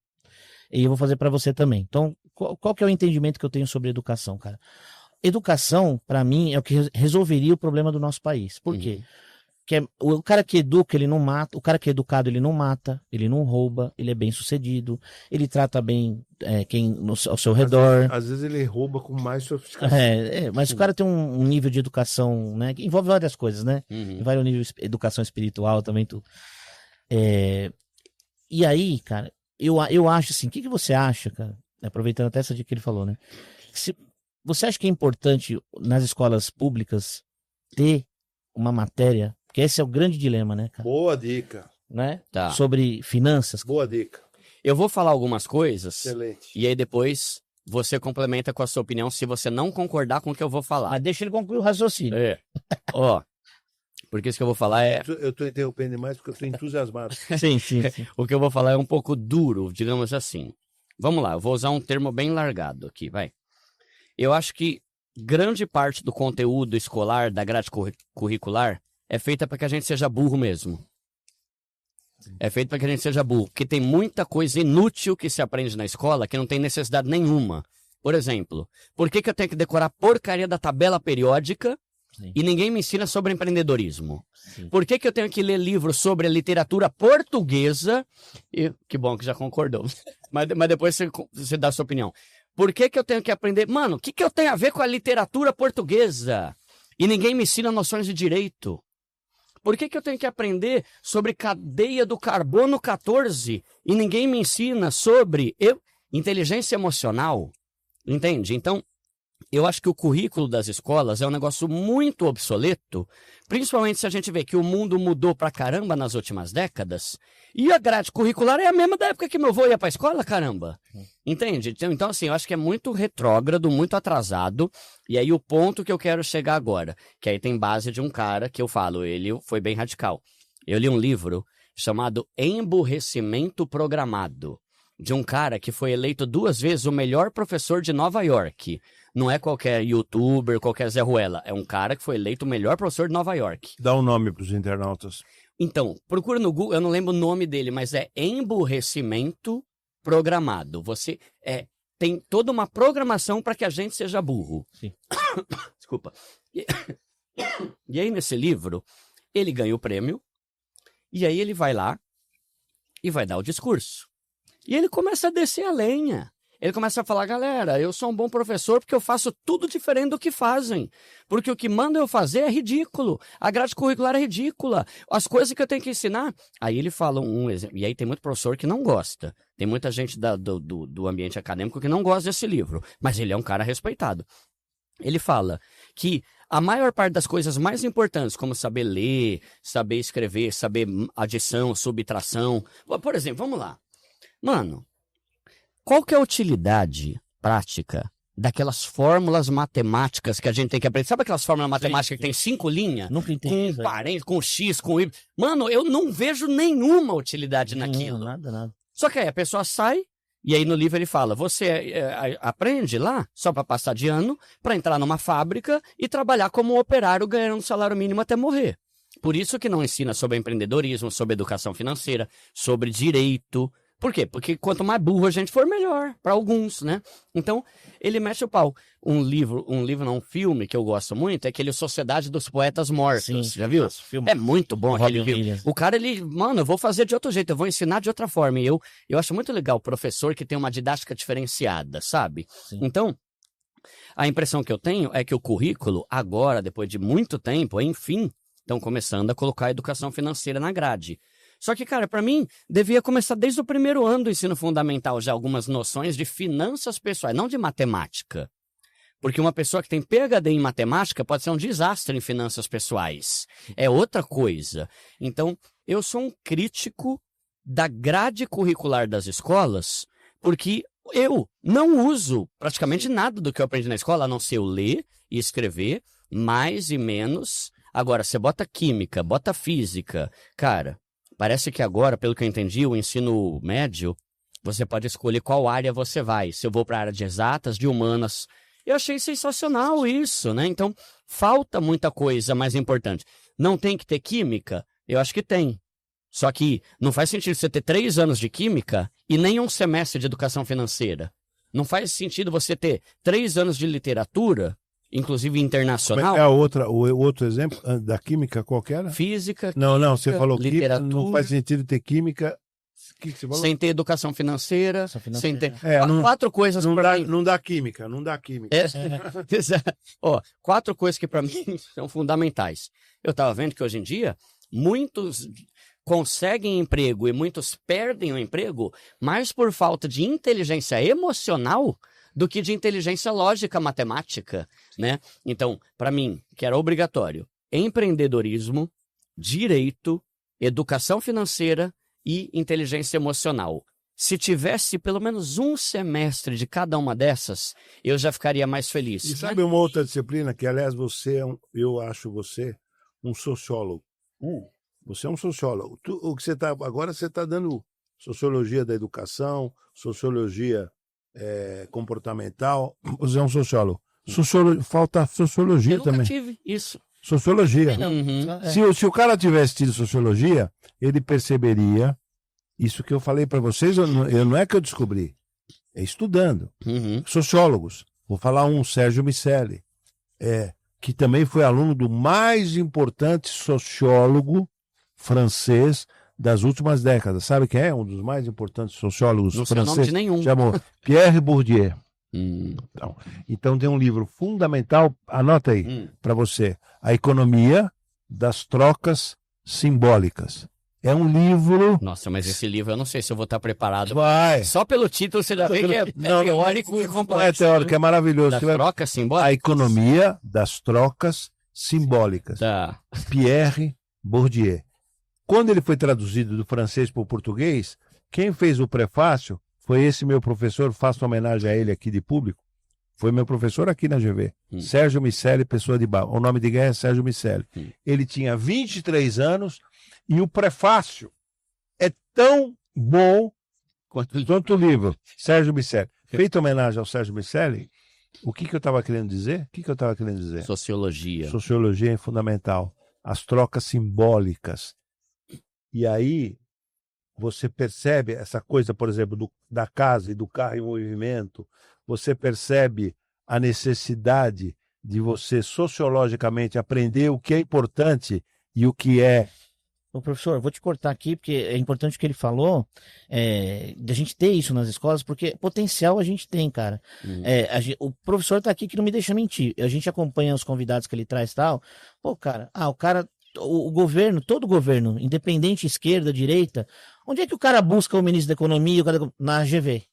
S1: E eu vou fazer para você também. Então, qual que é o entendimento que eu tenho sobre educação, cara? Educação, para mim, é o que resolveria o problema do nosso país. Por quê? Porque o cara que educa, ele não mata. O cara que é educado, ele não mata, ele não rouba, ele é bem sucedido, ele trata bem quem ao seu redor.
S2: Às vezes ele rouba com mais sofisticação.
S1: Mas o cara tem um nível de educação, né? Que envolve várias coisas, né? Vai o nível de educação espiritual também, tudo. E aí, cara, eu acho assim, o que você acha, cara? Aproveitando até essa dica que ele falou, né? Você acha que é importante nas escolas públicas ter uma matéria, porque esse é o grande dilema, né, cara?
S2: Boa dica.
S1: Né?
S3: Tá.
S1: Sobre finanças.
S2: Boa dica.
S3: Eu vou falar algumas coisas.
S2: Excelente.
S3: E aí depois você complementa com a sua opinião se você não concordar com o que eu vou falar.
S1: Mas deixa ele concluir o raciocínio.
S3: Ó, porque isso que eu vou falar
S2: Eu tô interrompendo demais porque eu tô entusiasmado.
S1: Sim.
S3: O que eu vou falar é um pouco duro, digamos assim. Vamos lá, eu vou usar um termo bem largado aqui, vai. Eu acho que grande parte do conteúdo escolar, da grade curricular, é feita para que a gente seja burro mesmo. É feito para que a gente seja burro. Porque tem muita coisa inútil que se aprende na escola que não tem necessidade nenhuma. Por exemplo, por que eu tenho que decorar a porcaria da tabela periódica e ninguém me ensina sobre empreendedorismo?
S1: Sim.
S3: Por que eu tenho que ler livros sobre a literatura portuguesa? Que bom que já concordou. Mas depois você dá a sua opinião. Por que eu tenho que aprender? Mano, o que eu tenho a ver com a literatura portuguesa? E ninguém me ensina noções de direito. Por que eu tenho que aprender sobre cadeia do carbono 14 e ninguém me ensina sobre inteligência emocional? Entende? Então, eu acho que o currículo das escolas é um negócio muito obsoleto, principalmente se a gente vê que o mundo mudou pra caramba nas últimas décadas, e a grade curricular é a mesma da época que meu avô ia pra escola, caramba. Entende? Então, assim, eu acho que é muito retrógrado, muito atrasado, e aí o ponto que eu quero chegar agora, que aí tem base de um cara que eu falo, ele foi bem radical. Eu li um livro chamado Emburrecimento Programado, de um cara que foi eleito 2 vezes o melhor professor de Nova York. Não é qualquer youtuber, qualquer Zé Ruela. É um cara que foi eleito o melhor professor de Nova York.
S2: Dá um nome para os internautas.
S3: Então, procura no Google, eu não lembro o nome dele, mas é Emburrecimento Programado. Você tem toda uma programação para que a gente seja burro.
S1: Sim.
S3: Desculpa. E aí, nesse livro, ele ganha o prêmio, e aí ele vai lá e vai dar o discurso. E ele começa a descer a lenha. Ele começa a falar, galera, eu sou um bom professor porque eu faço tudo diferente do que fazem. Porque o que mandam eu fazer é ridículo. A grade curricular é ridícula. As coisas que eu tenho que ensinar... Aí ele fala um exemplo. E aí tem muito professor que não gosta. Tem muita gente do ambiente acadêmico que não gosta desse livro. Mas ele é um cara respeitado. Ele fala que a maior parte das coisas mais importantes, como saber ler, saber escrever, saber adição, subtração... Por exemplo, vamos lá. Mano... Qual que é a utilidade prática daquelas fórmulas matemáticas que a gente tem que aprender? Sabe aquelas fórmulas matemáticas que tem 5 linhas?
S1: Nunca entendi.
S3: Com parênteses, com X, com Y. Mano, eu não vejo nenhuma utilidade naquilo.
S1: Nada.
S3: Só que aí a pessoa sai, e aí no livro ele fala, você aprende lá, só para passar de ano, para entrar numa fábrica e trabalhar como operário ganhando um salário mínimo até morrer. Por isso que não ensina sobre empreendedorismo, sobre educação financeira, sobre direito... Por quê? Porque quanto mais burro a gente for, melhor, para alguns, né? Então, ele mexe o pau. Um filme que eu gosto muito é aquele Sociedade dos Poetas Mortos. Sim, já viu? É muito bom aquele filme. O cara, mano, eu vou fazer de outro jeito, eu vou ensinar de outra forma. E eu acho muito legal o professor que tem uma didática diferenciada, sabe? Sim. Então, a impressão que eu tenho é que o currículo, agora, depois de muito tempo, enfim, estão começando a colocar a educação financeira na grade. Só que, cara, para mim, devia começar desde o primeiro ano do ensino fundamental já algumas noções de finanças pessoais, não de matemática. Porque uma pessoa que tem PhD em matemática pode ser um desastre em finanças pessoais. É outra coisa. Então, eu sou um crítico da grade curricular das escolas, porque eu não uso praticamente nada do que eu aprendi na escola, a não ser eu ler e escrever, mais e menos. Agora, você bota química, bota física, cara... Parece que agora, pelo que eu entendi, o ensino médio, você pode escolher qual área você vai. Se eu vou para a área de exatas, de humanas. Eu achei sensacional isso, né? Então, falta muita coisa mais importante. Não tem que ter química? Eu acho que tem. Só que não faz sentido você ter 3 anos de química e nem um semestre de educação financeira. Não faz sentido você ter 3 anos de literatura, inclusive internacional.
S2: O outro exemplo da química qualquer?
S3: Física.
S2: Não, você falou
S3: literatura.
S2: Que não faz sentido ter química. O que você falou?
S3: Sem ter educação financeira. Sem ter... 4 coisas
S2: não dá química.
S3: Ó, 4 coisas que para mim são fundamentais. Eu estava vendo que hoje em dia muitos conseguem emprego e muitos perdem o emprego mais por falta de inteligência emocional do que de inteligência lógica matemática, né? Então, para mim, que era obrigatório, empreendedorismo, direito, educação financeira e inteligência emocional. Se tivesse pelo menos um semestre de cada uma dessas, eu já ficaria mais feliz.
S2: E sabe uma outra disciplina que, aliás, eu acho você um sociólogo. Você é um sociólogo. Agora você está dando sociologia da educação, sociologia comportamental. Você é um sociólogo. Falta sociologia também.
S3: Eu tive isso.
S2: Sociologia.
S3: Uhum.
S2: Se o cara tivesse tido sociologia, ele perceberia isso que eu falei para vocês. Não é que eu descobri, é estudando.
S3: Uhum.
S2: Sociólogos. Vou falar Sérgio Miceli, que também foi aluno do mais importante sociólogo francês das últimas décadas. Sabe quem é? Um dos mais importantes sociólogos franceses.
S3: Não sei o nome de nenhum.
S2: Chamou Pierre Bourdieu. Então tem um livro fundamental, anota aí, para você. A Economia das Trocas Simbólicas. É um livro...
S3: Nossa, mas esse livro eu não sei se eu vou estar preparado.
S2: Vai.
S3: Só pelo título você já vê que é teórico e complexo.
S2: Não é teórico, é maravilhoso.
S3: Das trocas simbólicas?
S2: A economia das trocas simbólicas.
S3: Tá.
S2: Pierre Bourdieu. Quando ele foi traduzido do francês para o português, quem fez o prefácio foi esse meu professor, faço homenagem a ele aqui de público, foi meu professor aqui na GV, Sérgio Miceli, pessoa de Barra. O nome de guerra é Sérgio Miceli. Ele tinha 23 anos e o prefácio é tão bom quanto o livro. Sérgio Miceli. Feita homenagem ao Sérgio Miceli, o que eu estava querendo dizer?
S3: Sociologia.
S2: Sociologia é fundamental. As trocas simbólicas. E aí você percebe essa coisa, por exemplo, da casa e do carro em movimento. Você percebe a necessidade de você sociologicamente aprender o que é importante e o que é...
S1: Ô, professor, vou te cortar aqui, porque é importante o que ele falou, da gente ter isso nas escolas, porque potencial a gente tem, cara. O professor tá aqui que não me deixa mentir. A gente acompanha os convidados que ele traz e tal. Pô, cara, o governo, todo governo, independente, esquerda, direita, onde é que o cara busca o ministro da Economia? Na GV.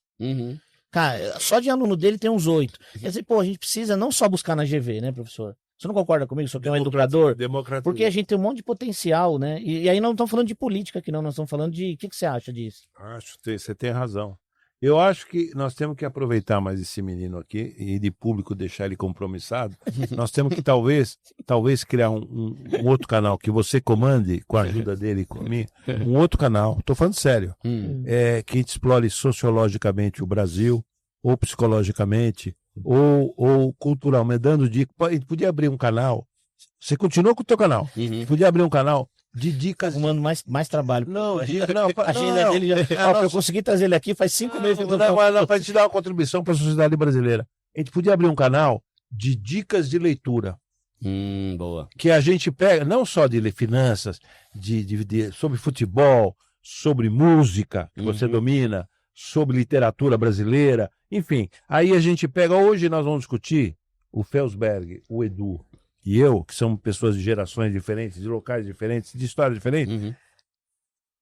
S1: Cara, só de aluno dele tem uns 8. Quer dizer, pô, a gente precisa não só buscar na GV, né, professor? Você não concorda comigo? Só que é um educador? Porque a gente tem um monte de potencial, né? E aí não estamos falando de política aqui, não. Nós estamos falando de... O que você acha disso?
S2: Acho que você tem razão. Eu acho que nós temos que aproveitar mais esse menino aqui e de público deixar ele compromissado. Nós temos que talvez criar um outro canal que você comande com a ajuda dele e comigo. Um outro canal, estou falando sério, que a gente explore sociologicamente o Brasil, ou psicologicamente, ou culturalmente, dando dica. A gente podia abrir um canal. Você continua com o teu canal. Podia abrir um canal de dicas.
S1: Mando mais trabalho.
S2: Não,
S1: a agenda dele já. Eu consegui trazer ele aqui faz 5 meses.
S2: Para te dar uma contribuição para a sociedade brasileira. A gente podia abrir um canal de dicas de leitura.
S3: Boa.
S2: Que a gente pega, não só de finanças, sobre futebol, sobre música, que você domina, sobre literatura brasileira, enfim. Aí a gente pega, hoje nós vamos discutir o Felsberg, o Edu e eu, que são pessoas de gerações diferentes, de locais diferentes, de histórias diferentes.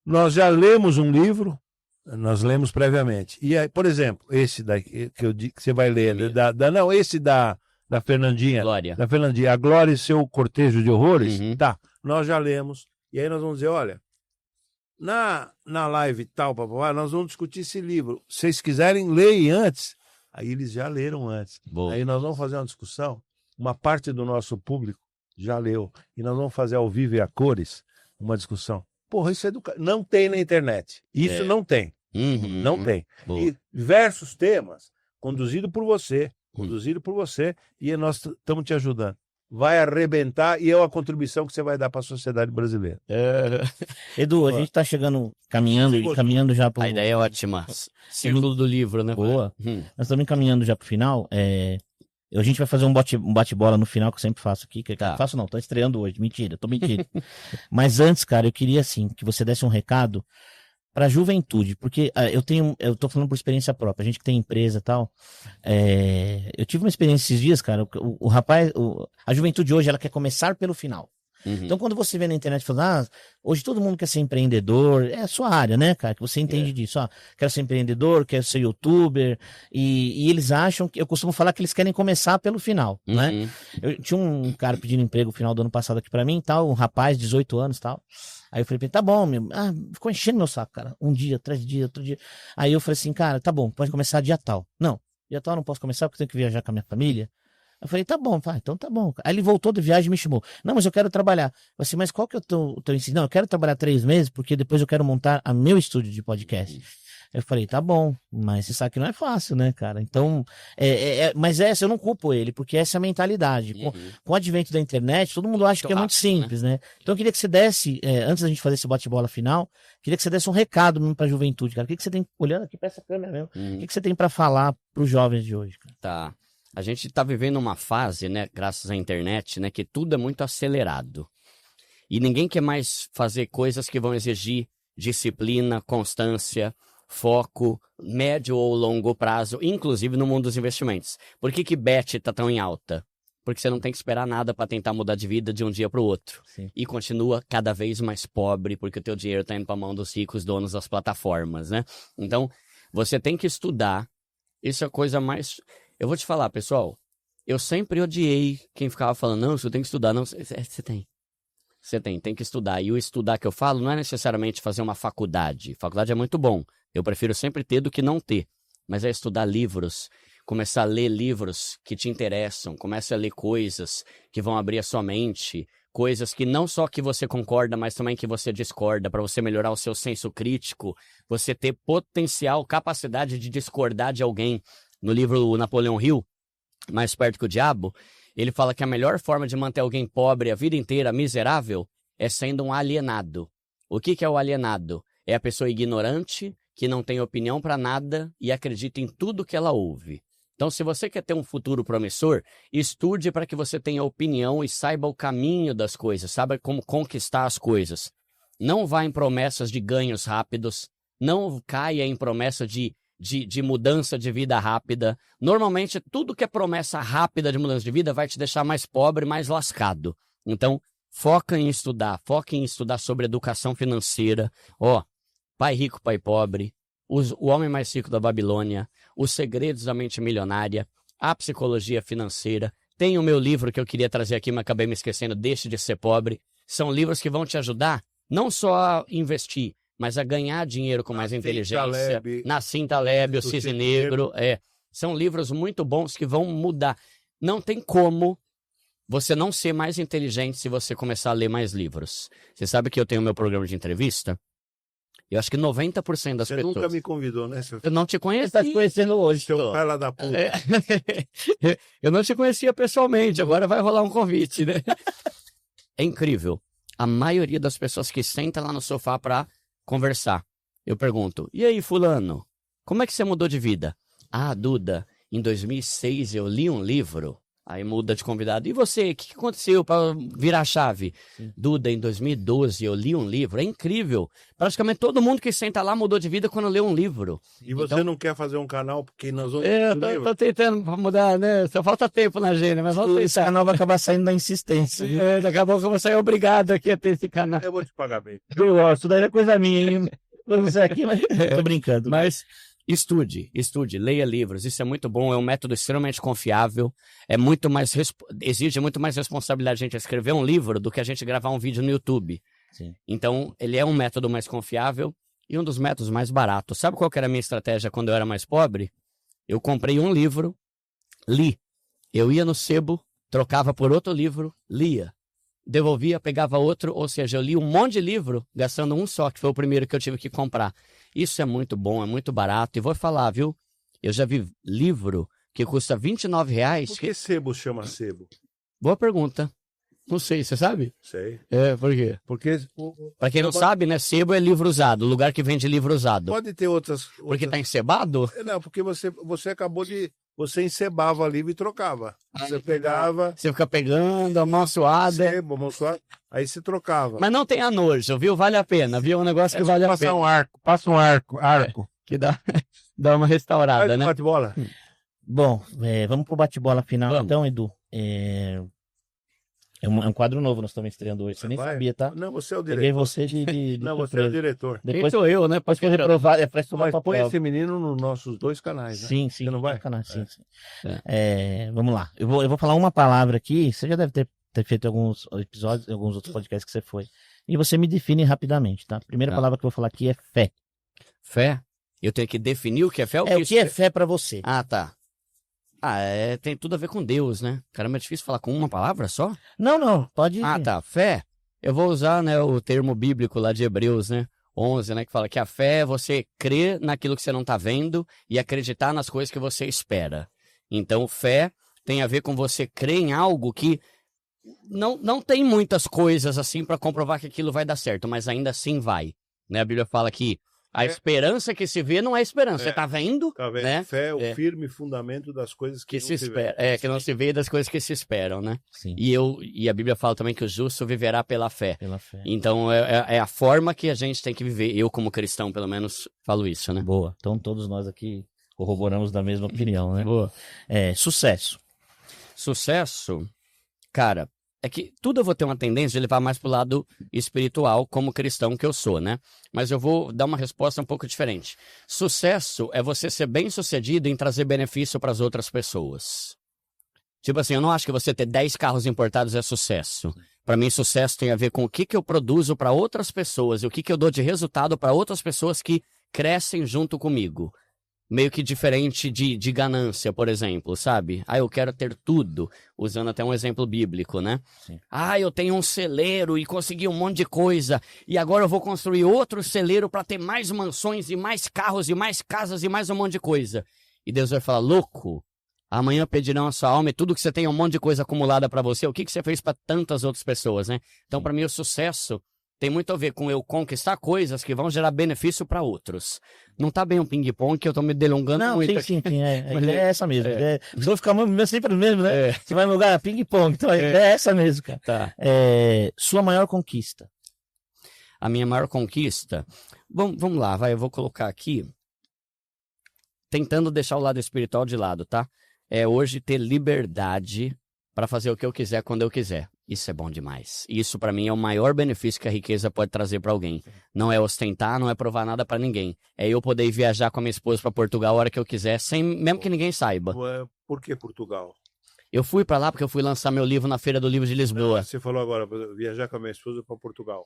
S2: Nós já lemos um livro, nós lemos previamente. E aí, por exemplo, esse daqui que você vai ler, esse da Fernandinha.
S3: Glória.
S2: Da Fernandinha, A Glória e Seu Cortejo de Horrores. Tá, nós já lemos. E aí nós vamos dizer, olha, na live tal, nós vamos discutir esse livro. Se vocês quiserem, leem antes. Aí eles já leram antes.
S3: Boa.
S2: Aí nós vamos fazer uma discussão. Uma parte do nosso público já leu. E nós vamos fazer ao vivo e a cores uma discussão. Porra, isso é não tem na internet. Isso não tem. Não tem.
S3: Boa.
S2: E diversos temas, conduzido por você, e nós estamos te ajudando. Vai arrebentar e é a contribuição que você vai dar para a sociedade brasileira.
S1: Edu, a gente está caminhando já para...
S3: A ideia é ótima. Círculo do livro, né?
S1: Boa. Nós estamos caminhando já para o final. A gente vai fazer um bate-bola no final, que eu sempre faço aqui. Faço não, tô estreando hoje. Mentira, tô mentindo. Mas antes, cara, eu queria, assim, que você desse um recado pra juventude, porque eu tô falando por experiência própria, a gente que tem empresa e tal, eu tive uma experiência esses dias, cara, o rapaz, a juventude hoje, ela quer começar pelo final. Então, quando você vê na internet falando, hoje todo mundo quer ser empreendedor, é a sua área, né, cara, que você entende disso, quero ser empreendedor, quero ser youtuber, e eles acham eu costumo falar que eles querem começar pelo final, né? Eu tinha um cara pedindo emprego no final do ano passado aqui pra mim, tal, um rapaz, 18 anos e tal. Aí eu falei, tá bom, ficou enchendo meu saco, cara, um dia, atrás de dia, outro dia. Aí eu falei assim, cara, tá bom, pode começar dia tal. Não, dia tal eu não posso começar porque eu tenho que viajar com a minha família. Eu falei, tá bom, então tá bom. Aí ele voltou de viagem e me chamou. Não, mas eu quero trabalhar. Eu falei assim, mas qual que é o teu ensino? Não, eu quero trabalhar 3 meses porque depois eu quero montar meu estúdio de podcast. Eu falei, tá bom, mas você sabe que não é fácil, né, cara? Então, mas eu não culpo ele, porque essa é a mentalidade. Com o advento da internet, todo mundo acha que é muito simples, né? Então eu queria que você desse, antes da gente fazer esse bate-bola final, queria que você desse um recado mesmo pra juventude, cara. O que você tem, olhando aqui pra essa câmera mesmo, o que você tem pra falar pros jovens de hoje, cara?
S3: Tá. A gente tá vivendo uma fase, né, graças à internet, né, que tudo é muito acelerado. E ninguém quer mais fazer coisas que vão exigir disciplina, constância, foco, médio ou longo prazo, inclusive no mundo dos investimentos. Por que Bet está tão em alta? porque você não tem que esperar nada para tentar mudar de vida de um dia para o outro.
S1: Sim.
S3: E continua cada vez mais pobre, porque o teu dinheiro tá indo para a mão dos ricos donos das plataformas, né? Então, você tem que estudar. Isso é a coisa mais... Eu vou te falar, pessoal, eu sempre odiei quem ficava falando, não, você tem que estudar. Não, você tem. Você tem que estudar. E o estudar que eu falo não é necessariamente fazer uma faculdade. Faculdade é muito bom. Eu prefiro sempre ter do que não ter. Mas é estudar livros, começar a ler livros que te interessam, começa a ler coisas que vão abrir a sua mente, coisas que não só que você concorda, mas também que você discorda, para você melhorar o seu senso crítico, você ter potencial, capacidade de discordar de alguém. No livro Napoleão Hill, Mais Perto que o Diabo, ele fala que a melhor forma de manter alguém pobre a vida inteira, miserável, é sendo um alienado. O que é o alienado? É a pessoa ignorante, que não tem opinião para nada e acredita em tudo que ela ouve. Então, se você quer ter um futuro promissor, estude para que você tenha opinião e saiba o caminho das coisas, saiba como conquistar as coisas. Não vá em promessas de ganhos rápidos, não caia em promessa de mudança de vida rápida. Normalmente, tudo que é promessa rápida de mudança de vida vai te deixar mais pobre, mais lascado. Então, foca em estudar sobre educação financeira. Pai Rico, Pai Pobre, O Homem Mais Rico da Babilônia, Os Segredos da Mente Milionária, A Psicologia Financeira. Tem o meu livro que eu queria trazer aqui, mas acabei me esquecendo, Deixe de Ser Pobre. São livros que vão te ajudar não só a investir, mas a ganhar dinheiro com mais inteligência. Nassim Taleb, O Cisne Negro. São livros muito bons que vão mudar. Não tem como você não ser mais inteligente se você começar a ler mais livros. Você sabe que eu tenho meu programa de entrevista? Eu acho que 90% das pessoas...
S2: Você nunca me convidou, né?
S3: Eu não te conheci.
S1: Você está te conhecendo hoje.
S2: Seu cara da puta.
S3: Eu não te conhecia pessoalmente, agora vai rolar um convite, né? É incrível. A maioria das pessoas que sentam lá no sofá para conversar, eu pergunto, e aí, fulano, como é que você mudou de vida? Ah, Duda, em 2006 eu li um livro. Aí muda de convidado. E você, o que aconteceu para virar a chave? Sim. Duda, em 2012 eu li um livro. É incrível. Praticamente todo mundo que senta lá mudou de vida quando leu um livro.
S2: E você não quer fazer um canal porque nós vamos...
S3: Eu tô tentando mudar, né? Só falta tempo na agenda, mas vamos
S1: esse canal vai acabar saindo da insistência.
S3: Daqui a pouco eu vou sair obrigado aqui a ter esse canal.
S2: Eu vou te pagar bem.
S1: Eu gosto, daí é coisa minha, hein? Você aqui, mas tô brincando.
S3: Mas... Estude, leia livros, isso é muito bom, é um método extremamente confiável, exige muito mais responsabilidade a gente escrever um livro do que a gente gravar um vídeo no YouTube.
S1: Sim.
S3: Então, ele é um método mais confiável e um dos métodos mais baratos. Sabe qual que era a minha estratégia quando eu era mais pobre? Eu comprei um livro, li. Eu ia no sebo, trocava por outro livro, lia. Devolvia, pegava outro, ou seja, eu li um monte de livro, gastando um só, que foi o primeiro que eu tive que comprar. Isso é muito bom, é muito barato. E vou falar, viu? Eu já vi livro que custa R$29.
S2: Por que sebo chama sebo?
S3: Boa pergunta. Não sei, você sabe?
S2: Sei.
S3: Por quê?
S2: Porque...
S3: Pra quem não sabe, né? Sebo é livro usado, lugar que vende livro usado.
S2: Pode ter outras...
S3: Porque tá encebado?
S2: Não, porque você acabou de... Você encebava livro e trocava. Você pegava...
S3: Você fica pegando, amaldiçoada.
S2: Sebo, amaldiçoada. Aí se trocava.
S3: Mas não tenha nojo, viu? Vale a pena, viu? Um negócio que vale a pena.
S2: Passa um arco.
S3: Que dá uma restaurada, né?
S2: Bate-bola.
S1: Bom, vamos pro bate-bola final,
S3: Vamos.
S1: então, Edu. É um quadro novo, nós estamos estreando hoje. Você nem sabia, tá?
S2: Não, você é o
S1: Peguei
S2: diretor.
S1: você de
S2: Não, você é o diretor.
S1: Depois
S3: sou eu, né?
S1: pode fazer provar, pra tomar
S2: Mas põe
S1: papel.
S2: esse menino nos nossos dois canais, né?
S1: Sim,
S2: Você não vai?
S1: Sim. Vamos lá. Eu vou falar uma palavra aqui. Você já deve ter feito alguns episódios, alguns outros podcasts que você foi. E você me define rapidamente, tá? A primeira palavra que eu vou falar aqui é fé.
S3: Fé? Eu tenho que definir o que é fé?
S1: O que é fé pra você?
S3: Ah, tá. Tem tudo a ver com Deus, né? Caramba, é difícil falar com uma palavra só?
S1: Não, pode...
S3: Ah, tá. Fé. Eu vou usar, né, o termo bíblico lá de Hebreus, né? 11, né? Que fala que a fé é você crer naquilo que você não tá vendo e acreditar nas coisas que você espera. Então, fé tem a ver com você crer em algo que não tem muitas coisas assim para comprovar que aquilo vai dar certo, mas ainda assim vai. Né? A Bíblia fala que a esperança que se vê não é esperança. Você tá vendo?
S2: Tá vendo?
S3: Né?
S2: Fé é o firme fundamento das coisas que
S3: se espera. Que não se vê das coisas que se esperam, né?
S1: Sim.
S3: E a Bíblia fala também que o justo viverá pela fé.
S1: Pela fé.
S3: Então é a forma que a gente tem que viver. Eu, como cristão, pelo menos, falo isso, né?
S1: Boa. Então todos nós aqui corroboramos da mesma opinião, né?
S3: Boa.
S1: Sucesso.
S3: Sucesso, cara, é que tudo eu vou ter uma tendência de levar mais pro lado espiritual, como cristão que eu sou, né? Mas eu vou dar uma resposta um pouco diferente. Sucesso é você ser bem-sucedido em trazer benefício para as outras pessoas. Tipo assim, eu não acho que você ter 10 carros importados é sucesso. Para mim, sucesso tem a ver com o que eu produzo para outras pessoas e o que eu dou de resultado para outras pessoas que crescem junto comigo. Meio que diferente de ganância, por exemplo, sabe? Eu quero ter tudo, usando até um exemplo bíblico, né?
S1: Sim.
S3: Eu tenho um celeiro e consegui um monte de coisa, e agora eu vou construir outro celeiro para ter mais mansões e mais carros e mais casas e mais um monte de coisa. E Deus vai falar, louco, amanhã pedirão a sua alma e tudo que você tem um monte de coisa acumulada para você, o que você fez para tantas outras pessoas, né? Então, para mim, o sucesso tem muito a ver com eu conquistar coisas que vão gerar benefício para outros. Não tá bem um ping-pong que eu tô me delongando muito.
S1: Sim,
S3: Mas
S1: é essa mesmo. Os outros ficam sempre no mesmo, né? Você vai no lugar ping-pong, então é essa mesmo, cara.
S3: Tá.
S1: Sua maior conquista?
S3: A minha maior conquista? Vamos lá, eu vou colocar aqui, tentando deixar o lado espiritual de lado, tá? É hoje ter liberdade para fazer o que eu quiser quando eu quiser. Isso é bom demais. Isso para mim é o maior benefício que a riqueza pode trazer para alguém. Não é ostentar, não é provar nada para ninguém. É eu poder viajar com a minha esposa para Portugal a hora que eu quiser, mesmo que ninguém saiba.
S2: Por que Portugal?
S3: Eu fui para lá porque eu fui lançar meu livro na Feira do Livro de Lisboa.
S2: Não, você falou agora, viajar com a minha esposa para Portugal.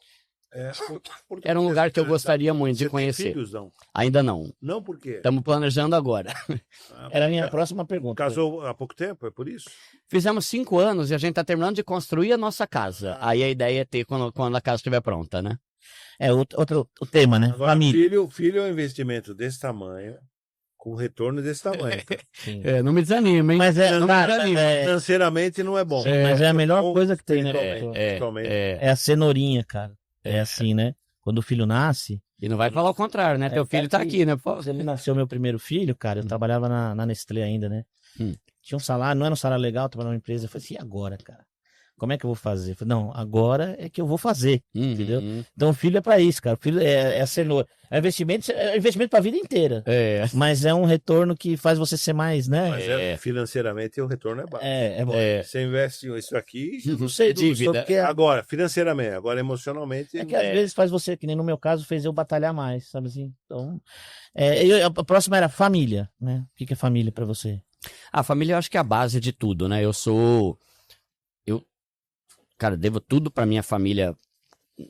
S3: Era um lugar que eu gostaria muito de conhecer.
S2: Tem filhos, não?
S3: Ainda não.
S2: Não, por quê?
S3: Estamos planejando agora.
S1: Era a minha próxima pergunta.
S2: Casou há pouco tempo, é por isso?
S3: Fizemos 5 anos e a gente está terminando de construir a nossa casa. Aí a ideia é ter quando a casa estiver pronta, né?
S1: O tema, né?
S2: Agora,
S1: família.
S2: Filho é um investimento desse tamanho, com retorno desse tamanho.
S3: Não me desanima, hein?
S1: Mas
S2: financeiramente não é bom.
S1: Mas é a melhor coisa que tem, né?
S2: É
S1: a cenourinha, cara. É assim, né? Quando o filho nasce...
S3: E não vai falar o contrário, né? Teu filho tá aqui, né?
S1: Quando ele nasceu meu primeiro filho, cara, eu trabalhava na Nestlé ainda, né? Tinha um salário, não era um salário legal, eu trabalhava numa empresa. Eu falei assim, e agora, cara? Como é que eu vou fazer? Eu falei, não, agora é que eu vou fazer, entendeu? Então o filho é pra isso, cara. O filho é a cenoura. É investimento pra vida inteira. Mas é um retorno que faz você ser mais, né?
S2: Mas financeiramente o retorno é baixo.
S1: É bom.
S2: Você investe isso aqui,
S1: não sei,
S3: dívida.
S2: Agora, financeiramente, agora emocionalmente...
S1: É que às vezes faz você, que nem no meu caso, fez eu batalhar mais, sabe assim? Então, a próxima era família, né? O que é família pra você?
S3: A família eu acho que é a base de tudo, né? Cara, devo tudo pra minha família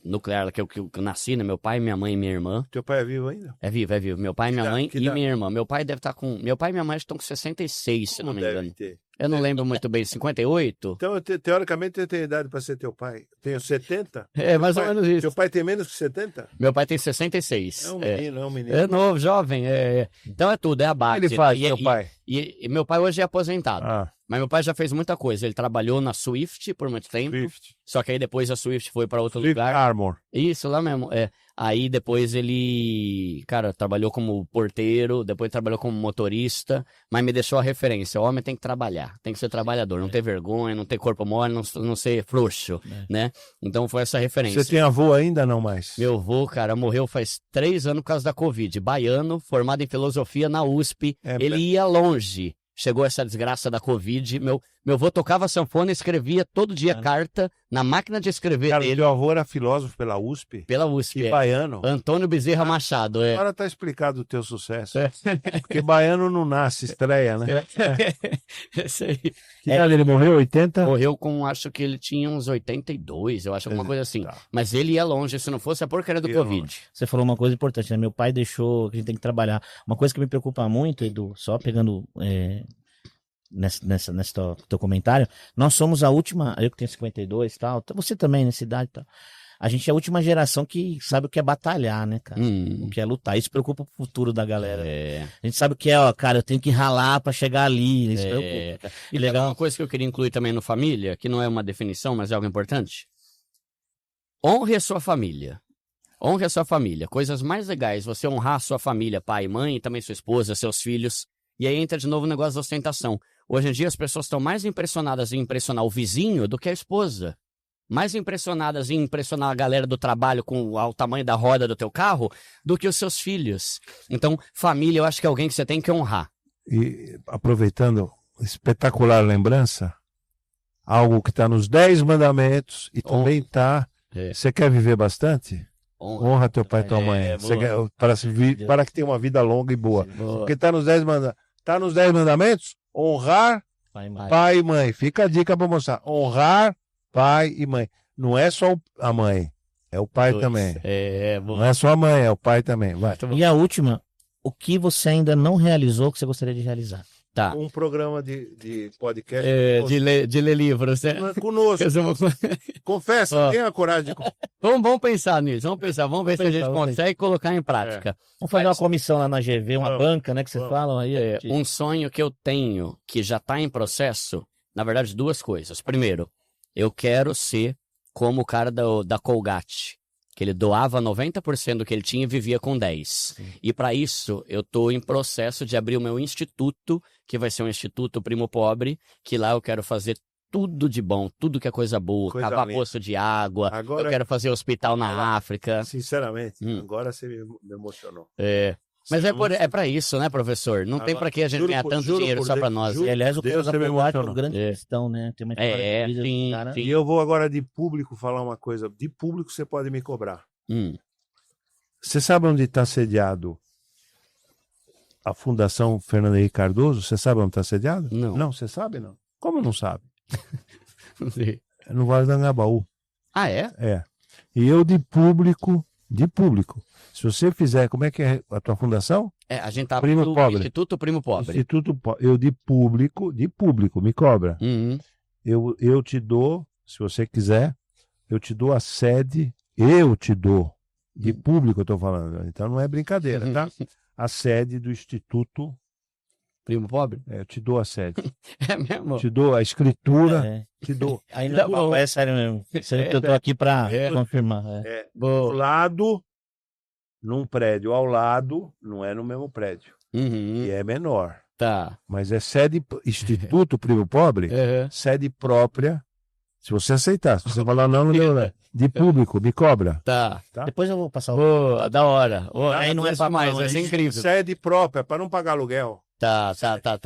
S3: nuclear, que eu nasci, né? Meu pai, minha mãe e minha irmã.
S2: Teu pai é vivo ainda?
S3: É vivo. Meu pai, minha mãe e minha irmã. Meu pai deve estar com... Meu pai e minha mãe estão com 66, se não me engano. Eu não lembro muito bem, 58?
S2: Então, teoricamente, eu tenho idade para ser teu pai. Tenho 70?
S3: Mais ou menos isso.
S2: Teu pai tem menos que 70?
S3: Meu pai tem 66.
S2: É um menino.
S3: É novo, jovem. Então é tudo, é a base.
S2: O que ele faz, teu pai?
S3: E meu pai hoje é aposentado. Mas meu pai já fez muita coisa. Ele trabalhou na Swift por muito tempo. Só que aí depois a Swift foi para outro lugar.
S2: Armor.
S3: Isso, lá mesmo. Aí depois ele, cara, trabalhou como porteiro, depois trabalhou como motorista, mas me deixou a referência. O homem tem que trabalhar, tem que ser trabalhador, não ter vergonha, não ter corpo mole, não ser frouxo, né? Então foi essa referência.
S2: Você tem avô ainda, não mais?
S3: Meu avô, cara, morreu faz 3 anos por causa da Covid. Baiano, formado em filosofia na USP. Ele ia longe. Chegou essa desgraça da Covid. Meu avô tocava sanfona e escrevia todo dia carta na máquina de escrever
S2: dele.
S3: Meu
S2: avô era filósofo pela USP?
S3: Pela USP,
S2: que baiano.
S3: Antônio Bezerra Machado.
S2: Agora tá explicado o teu sucesso. Porque baiano não nasce, estreia, né?
S3: Isso aí.
S2: Que idade ele morreu? 80?
S3: Morreu com, acho que ele tinha uns 82, eu acho, alguma coisa assim. Tá. Mas ele ia longe, se não fosse a porcaria do Covid. Longe.
S1: Você falou uma coisa importante, né? Meu pai deixou que a gente tem que trabalhar. Uma coisa que me preocupa muito, Edu, só pegando nesse teu comentário, nós somos a última, eu que tenho 52 e tal, você também nessa idade e tal. A gente é a última geração que sabe o que é batalhar, né, cara? O que é lutar. Isso preocupa o futuro da galera. A gente sabe o que é, cara, eu tenho que ralar pra chegar ali. Isso preocupa.
S3: E legal, uma coisa que eu queria incluir também no família, que não é uma definição, mas é algo importante. Honre a sua família. Honre a sua família. Coisas mais legais, você honrar a sua família, pai, mãe, também sua esposa, seus filhos. E aí entra de novo o negócio da ostentação. Hoje em dia as pessoas estão mais impressionadas em impressionar o vizinho do que a esposa. Mais impressionadas em impressionar a galera do trabalho com o tamanho da roda do teu carro do que os seus filhos. Então, família, eu acho que é alguém que você tem que honrar.
S2: E aproveitando, espetacular lembrança, algo que está nos 10 mandamentos e também está...
S3: É.
S2: Você quer viver bastante? Honra teu pai e tua mãe.
S1: boa.
S2: Para que tenha uma vida longa e boa.
S3: Boa.
S2: Porque está nos 10 mandamentos, honrar pai e mãe. Fica a dica para mostrar. Honrar pai e mãe. Não é só a mãe, é o pai também.
S3: Boa.
S2: Não é só a mãe, é o pai também. Vai.
S1: E a última, o que você ainda não realizou que você gostaria de realizar?
S3: Tá.
S2: Um programa de podcast.
S3: De ler livros, né?
S2: Conosco. Confessa,
S3: Ó.
S2: tenha a coragem de...
S3: Vamos pensar nisso, vamos ver se a gente
S1: vamos
S3: consegue colocar em prática.
S1: Vamos fazer uma comissão lá na GV, uma banca, né, que vocês falam aí.
S3: Um sonho que eu tenho, que já está em processo, na verdade, 2 coisas. Primeiro, eu quero ser como o cara da Colgate, que ele doava 90% do que ele tinha e vivia com 10%. E para isso, eu estou em processo de abrir o meu instituto, que vai ser um Instituto Primo Pobre, que lá eu quero fazer tudo de bom, tudo que é coisa boa,
S2: Coisa
S3: cavar
S2: linda.
S3: poço de água,
S2: Agora-
S3: eu quero fazer hospital na África.
S2: Sinceramente, agora você me emocionou.
S3: Mas é para isso, né, professor? Não tem para que a gente
S2: Juro
S3: ganhar
S2: por-
S3: tanto
S2: juro
S3: dinheiro
S2: por
S3: só
S2: Deus,
S3: para nós.
S2: juro-
S1: E, aliás, o
S2: Deus
S1: Carlos
S2: te me
S1: Apolátio é um
S2: emocionou.
S1: grande cristão, né? Tem uma história de vida
S3: sim,
S1: do cara.
S3: sim.
S2: E eu vou agora de público falar uma coisa. De público você pode me cobrar. Você sabe onde está sediado a Fundação Fernando Henrique Cardoso? Você sabe onde está sediado?
S3: Não.
S2: Não, você sabe não? Como não sabe?
S3: Sim.
S2: É no Vale do Anhangabaú.
S3: Ah, é?
S2: É. E eu de público, se você fizer, como é que é a tua fundação?
S3: A gente tá
S2: Primo
S3: no
S2: Pobre.
S3: Instituto Primo Pobre.
S2: Eu de público, me cobra.
S3: Uhum.
S2: Eu te dou, se você quiser, eu te dou a sede, de público eu tô falando, então não é brincadeira, tá? A sede do Instituto,
S3: Primo Pobre?
S2: eu te dou a sede,
S3: É mesmo?
S2: te dou a escritura,
S1: É.
S2: te dou.
S1: Aí
S3: Tá
S1: não,
S3: bom.
S1: é sério mesmo. Eu tô aqui pra confirmar.
S2: Ao lado, num prédio ao lado, não é no mesmo prédio,
S3: Uhum.
S2: e é menor,
S3: Tá.
S2: mas é sede, Instituto Primo Pobre, sede própria, se você aceitar, se você falar não deu, né? De público, me cobra.
S3: Tá.
S1: Depois eu vou passar o...
S3: Da hora.
S1: Aí não é pra
S3: mais,
S1: não,
S3: vai
S1: é
S3: ser incrível.
S2: Sede própria, para não pagar aluguel.
S3: Tá.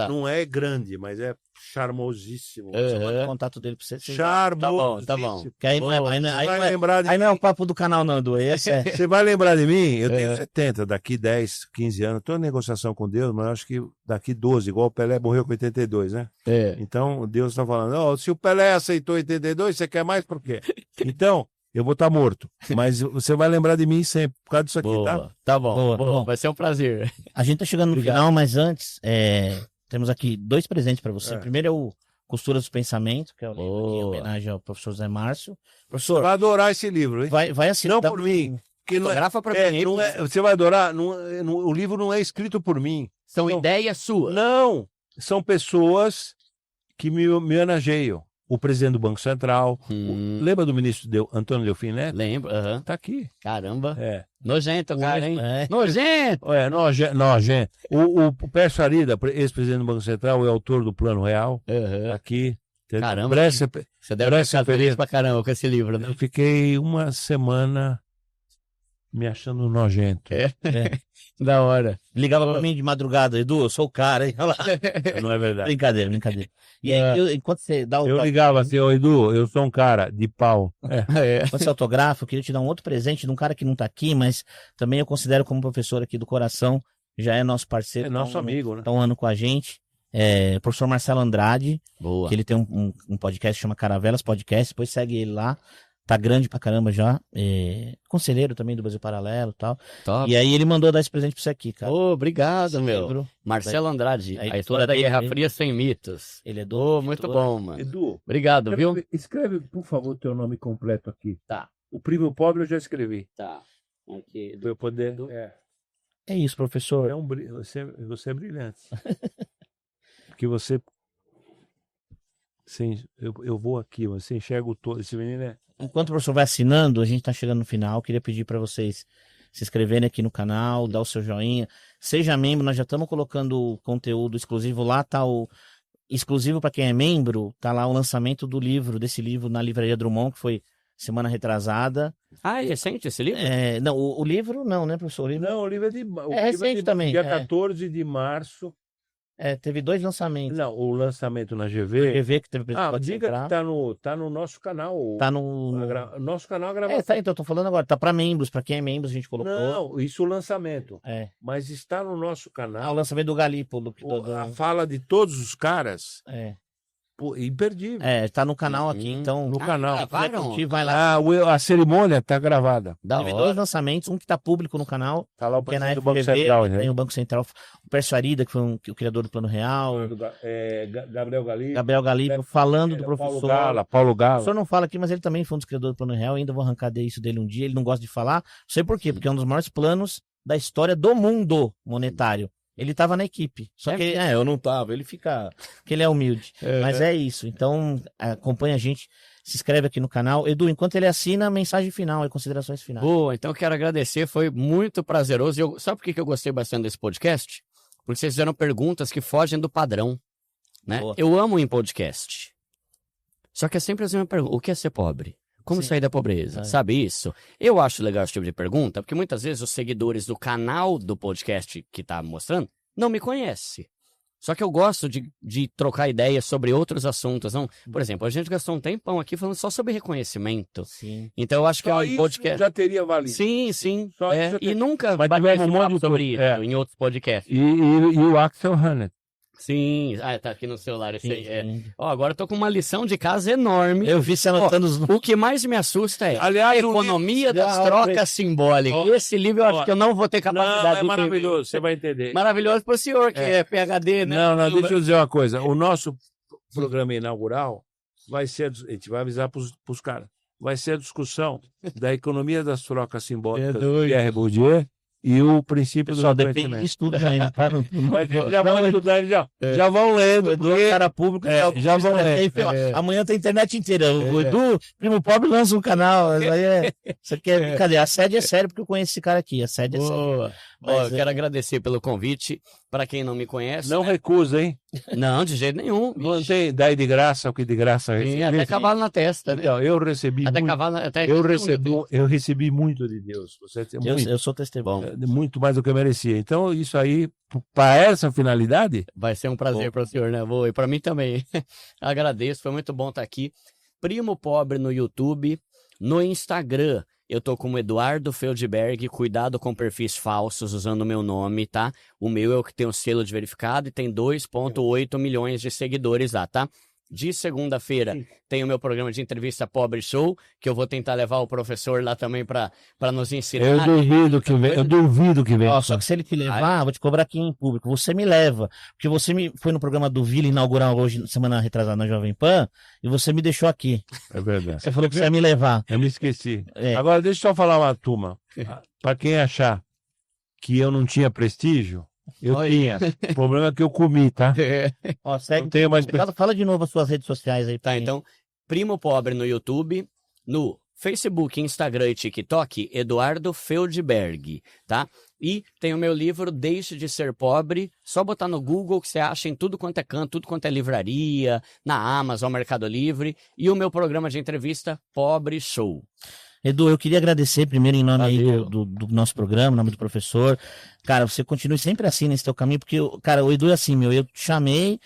S2: Não é grande, mas é charmosíssimo.
S1: Eu mando o contato dele pra você.
S2: Charmosíssimo.
S3: Tá bom.
S1: Que aí não é, aí não é,
S2: Você
S1: aí
S2: vai
S1: não é,
S2: lembrar de
S1: aí
S2: mim.
S1: não é o papo do canal não, Edu. Esse é...
S2: Você vai lembrar de mim? Eu tenho 70, daqui 10, 15 anos. Estou em negociação com Deus, mas acho que daqui 12, igual o Pelé morreu com 82, né? Então Deus está falando, ó, se o Pelé aceitou 82, você quer mais por quê? Então, eu vou estar morto. Mas você vai lembrar de mim sempre, por causa disso aqui, tá?
S3: Boa. Tá bom.
S1: Boa,
S3: Boa.
S1: bom.
S3: Vai ser um prazer.
S1: A gente tá chegando no final, mas antes, temos aqui 2 presentes para você.
S2: É.
S1: Primeiro é o Costuras do Pensamento, que é o livro aqui, em
S3: Boa.
S1: homenagem ao professor Zé Márcio.
S2: Você
S1: Professor,
S2: vai adorar esse livro, hein?
S1: vai assinar.
S2: Não por mim. Que não é,
S3: Fotografa pra mim.
S2: não é- você vai adorar. O livro não é escrito por mim.
S3: São
S2: não.
S3: ideias suas.
S2: Não, são pessoas que me homenageiam. O presidente do Banco Central. Lembra do ministro Antônio Delfim Neto?
S3: Lembro. Aham.
S2: Tá aqui.
S3: Caramba.
S2: É.
S3: Nojento, cara, hein?
S1: É.
S3: Nojento.
S2: É, nojento. O Pércio Arida, ex-presidente do Banco Central, é autor do Plano Real. Tá aqui.
S3: Caramba.
S2: Parece,
S3: Você deve
S2: Parece
S3: ficar feliz
S2: feliz.
S3: pra caramba com esse livro, né?
S2: eu fiquei uma semana me achando nojento.
S3: Da hora.
S1: Ligava pra mim de madrugada, Edu, eu sou o cara, hein? Olha lá.
S2: Não é verdade.
S1: Brincadeira. E aí, enquanto você dá o
S2: Eu ligava assim, ô Edu, eu sou um cara de pau.
S1: Quando você autografa, eu queria te dar um outro presente de um cara que não tá aqui, mas também eu considero como professor aqui do coração, já é nosso parceiro.
S2: É nosso
S1: tá
S2: amigo, né?
S1: Tá um ano com a gente. O professor Marcelo Andrade,
S3: Boa.
S1: que ele tem um podcast que chama Caravelas Podcast, depois segue ele lá. Tá grande pra caramba já. Conselheiro também do Brasil Paralelo e tal.
S3: Top.
S1: E aí ele mandou dar esse presente pra você aqui, cara.
S3: Ô, obrigado,
S1: Esse
S3: meu.
S1: livro,
S3: Marcelo Andrade,
S1: Aí
S3: a história da
S1: toda
S3: Guerra
S1: ele-
S3: Fria sem mitos.
S1: ele é do.
S3: Ô, muito bom, mano.
S2: Edu,
S3: Obrigado, viu?
S2: escreve, por favor, teu nome completo aqui.
S3: Tá.
S2: O Primo Pobre eu já escrevi.
S3: Tá. Aqui.
S2: Pra eu poder.
S1: É isso, professor.
S2: Você é brilhante. Porque você. Sim, eu vou aqui, você enxerga o todo. Esse menino é.
S1: Enquanto o professor vai assinando, a gente tá chegando no final. Queria pedir para vocês se inscreverem aqui no canal, dar o seu joinha. Seja membro, nós já estamos colocando conteúdo exclusivo lá, tá o exclusivo para quem é membro, tá lá o lançamento desse livro na Livraria Drummond, que foi semana retrasada.
S3: Ah, é recente esse livro?
S1: Não, o livro não, né, professor? O livro...
S2: Não, o livro é de.
S1: É recente também,
S2: Dia
S1: é.
S2: 14 de março.
S1: Teve 2 lançamentos.
S2: Não, o lançamento na GV.
S1: GV que teve
S2: diga que tá no nosso canal.
S1: Tá no
S2: nosso canal a gravação.
S1: Então eu tô falando agora, tá para membros, para quem é membro a gente colocou.
S2: Não, isso o lançamento. Mas está no nosso canal.
S1: O lançamento do Galipo.
S2: A fala de todos os caras. Pô, imperdível.
S1: Tá no canal aqui, então.
S2: No canal.
S1: Vai lá.
S2: A cerimônia tá gravada.
S1: Teve 2 lançamentos, um que tá público no canal.
S2: Tá lá o
S1: que é na
S2: do Banco
S1: FGV,
S2: Central, né?
S1: Tem o Banco Central, o Persuarida, que foi o criador do Plano Real.
S2: Gabriel
S1: Galipo, falando do professor.
S2: Paulo Gala.
S1: O professor não fala aqui, mas ele também foi um dos criadores do Plano Real. Ainda vou arrancar isso dele um dia. Ele não gosta de falar. Não sei por quê, porque é um dos maiores planos da história do mundo monetário. Ele estava na equipe. Só que eu não tava. Ele fica. Porque ele é humilde. Mas é isso. Então, acompanha a gente. Se inscreve aqui no canal. Edu, enquanto ele assina, a mensagem final e considerações finais.
S3: Boa, então eu quero agradecer. Foi muito prazeroso. Sabe por que eu gostei bastante desse podcast? Porque vocês fizeram perguntas que fogem do padrão. Né? Eu amo em podcast. Só que é sempre a mesma pergunta. O que é ser pobre? Como sair da pobreza? Sabe isso? Eu acho legal esse tipo de pergunta, porque muitas vezes os seguidores do canal do podcast que tá mostrando não me conhecem. Só que eu gosto de trocar ideias sobre outros assuntos. Não? Por exemplo, a gente gastou um tempão aqui falando só sobre reconhecimento.
S1: Sim.
S3: Então eu acho que é um podcast.
S2: Já teria valido.
S3: Sim. E nunca vai sobre isso em outros podcasts.
S2: E o Axel Hannett.
S3: Sim, tá aqui no celular. Agora eu tô com uma lição de casa enorme.
S1: Eu vi você anotando
S3: o que mais me assusta é a economia das trocas simbólicas. Esse livro eu acho que eu não vou ter capacidade
S2: de maravilhoso, você vai entender.
S3: Maravilhoso pro senhor, que é PhD, né?
S2: Não, deixa eu dizer uma coisa. O nosso programa inaugural vai ser, a gente vai avisar pros caras, vai ser a discussão da economia das trocas simbólicas de Pierre Bourdieu e o princípio do
S1: depende disso tudo ainda.
S2: Já vão estudar, já vão lendo.
S1: Cara público,
S2: já vão lendo.
S1: Amanhã tem internet inteira. O Edu, Primo Pobre, lança um canal. Isso aqui é brincadeira. A sede é sério, porque eu conheço esse cara aqui. A sede é sério.
S3: Eu quero agradecer pelo convite. Para quem não me conhece.
S2: Não recusa, hein?
S3: Não, de jeito nenhum.
S2: Não tem, dai de graça o que de graça
S3: recebi. Até cavalo na testa. Né?
S2: Então, eu recebi
S3: até
S2: muito.
S3: Cavalo,
S2: eu recebi muito de Deus.
S1: Eu sou testemunho.
S2: Muito mais do que eu merecia. Então, isso aí, para essa finalidade.
S3: Vai ser um prazer para o senhor, né? E para mim também. Agradeço, foi muito bom estar aqui. Primo Pobre no YouTube, no Instagram. Eu tô como Eduardo Feldberg, cuidado com perfis falsos usando o meu nome, tá? O meu é o que tem o selo de verificado e tem 2,8 milhões de seguidores lá, tá? De segunda-feira tem o meu programa de entrevista Pobre Show, que eu vou tentar levar o professor lá também para nos ensinar.
S2: Eu duvido que venha.
S1: Só que se ele te levar, vou te cobrar aqui em público. Você me leva, porque você foi no programa do Vila inaugural hoje, semana retrasada na Jovem Pan, e você me deixou aqui.
S2: É verdade.
S1: Você falou que você ia me levar.
S2: Eu me esqueci. Agora deixa eu só falar uma turma. Para quem achar que eu não tinha prestígio, eu tinha. O problema é que eu comi, tá?
S1: Segue. Não tenho mais... Fala de novo as suas redes sociais aí.
S3: Tá, então, Primo Pobre no YouTube, no Facebook, Instagram e TikTok, Eduardo Feldberg, tá? E tem o meu livro Deixe de Ser Pobre, só botar no Google que você acha em tudo quanto é canto, tudo quanto é livraria, na Amazon, Mercado Livre, e o meu programa de entrevista Pobre Show.
S1: Edu, eu queria agradecer primeiro em nome aí do nosso programa, em nome do professor. Cara, você continue sempre assim nesse teu caminho, porque, cara, o Edu é assim, eu te chamei,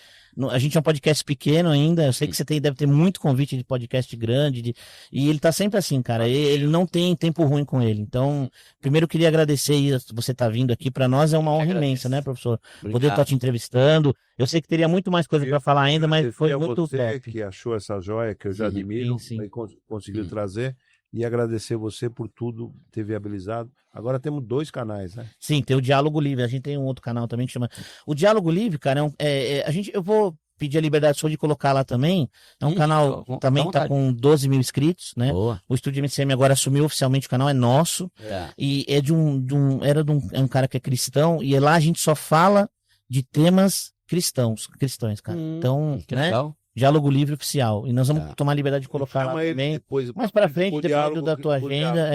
S1: a gente é um podcast pequeno ainda, eu sei que você deve ter muito convite de podcast grande, e ele tá sempre assim, cara, ele não tem tempo ruim com ele. Então, primeiro eu queria agradecer você tá vindo aqui, para nós é uma honra imensa, né, professor? Obrigado. Poder estar te entrevistando. Eu sei que teria muito mais coisa para falar ainda, mas foi muito
S2: você que achou essa joia que eu já admiro, e conseguiu trazer. E agradecer você por tudo ter viabilizado. Agora temos 2 canais, né?
S1: Sim, tem o Diálogo Livre. A gente tem um outro canal também que chama... O Diálogo Livre, cara, eu vou pedir a liberdade sua de colocar lá também. É um canal também tá com 12 mil inscritos, né?
S3: Boa.
S1: O Estúdio MCM agora assumiu oficialmente o canal, é nosso. E é é um cara que é cristão, e lá a gente só fala de temas cristãos, cara. Então, né? Legal. Diálogo Livre Oficial. E nós vamos tomar a liberdade de colocar lá também. Mais pra frente, dependendo da tua agenda.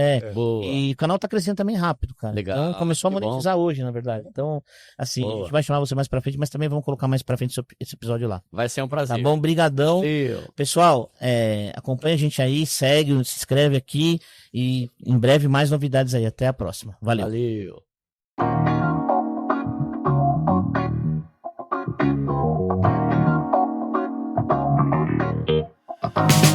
S1: E o canal tá crescendo também rápido, cara.
S3: Legal.
S1: Então começou a monetizar hoje, na verdade. Então, assim, a gente vai chamar você mais pra frente, mas também vamos colocar mais pra frente esse episódio lá.
S3: Vai ser um prazer.
S1: Tá bom? Brigadão. Pessoal, acompanha a gente aí, segue, se inscreve aqui e em breve mais novidades aí. Até a próxima. Valeu.
S3: Valeu. Tchau.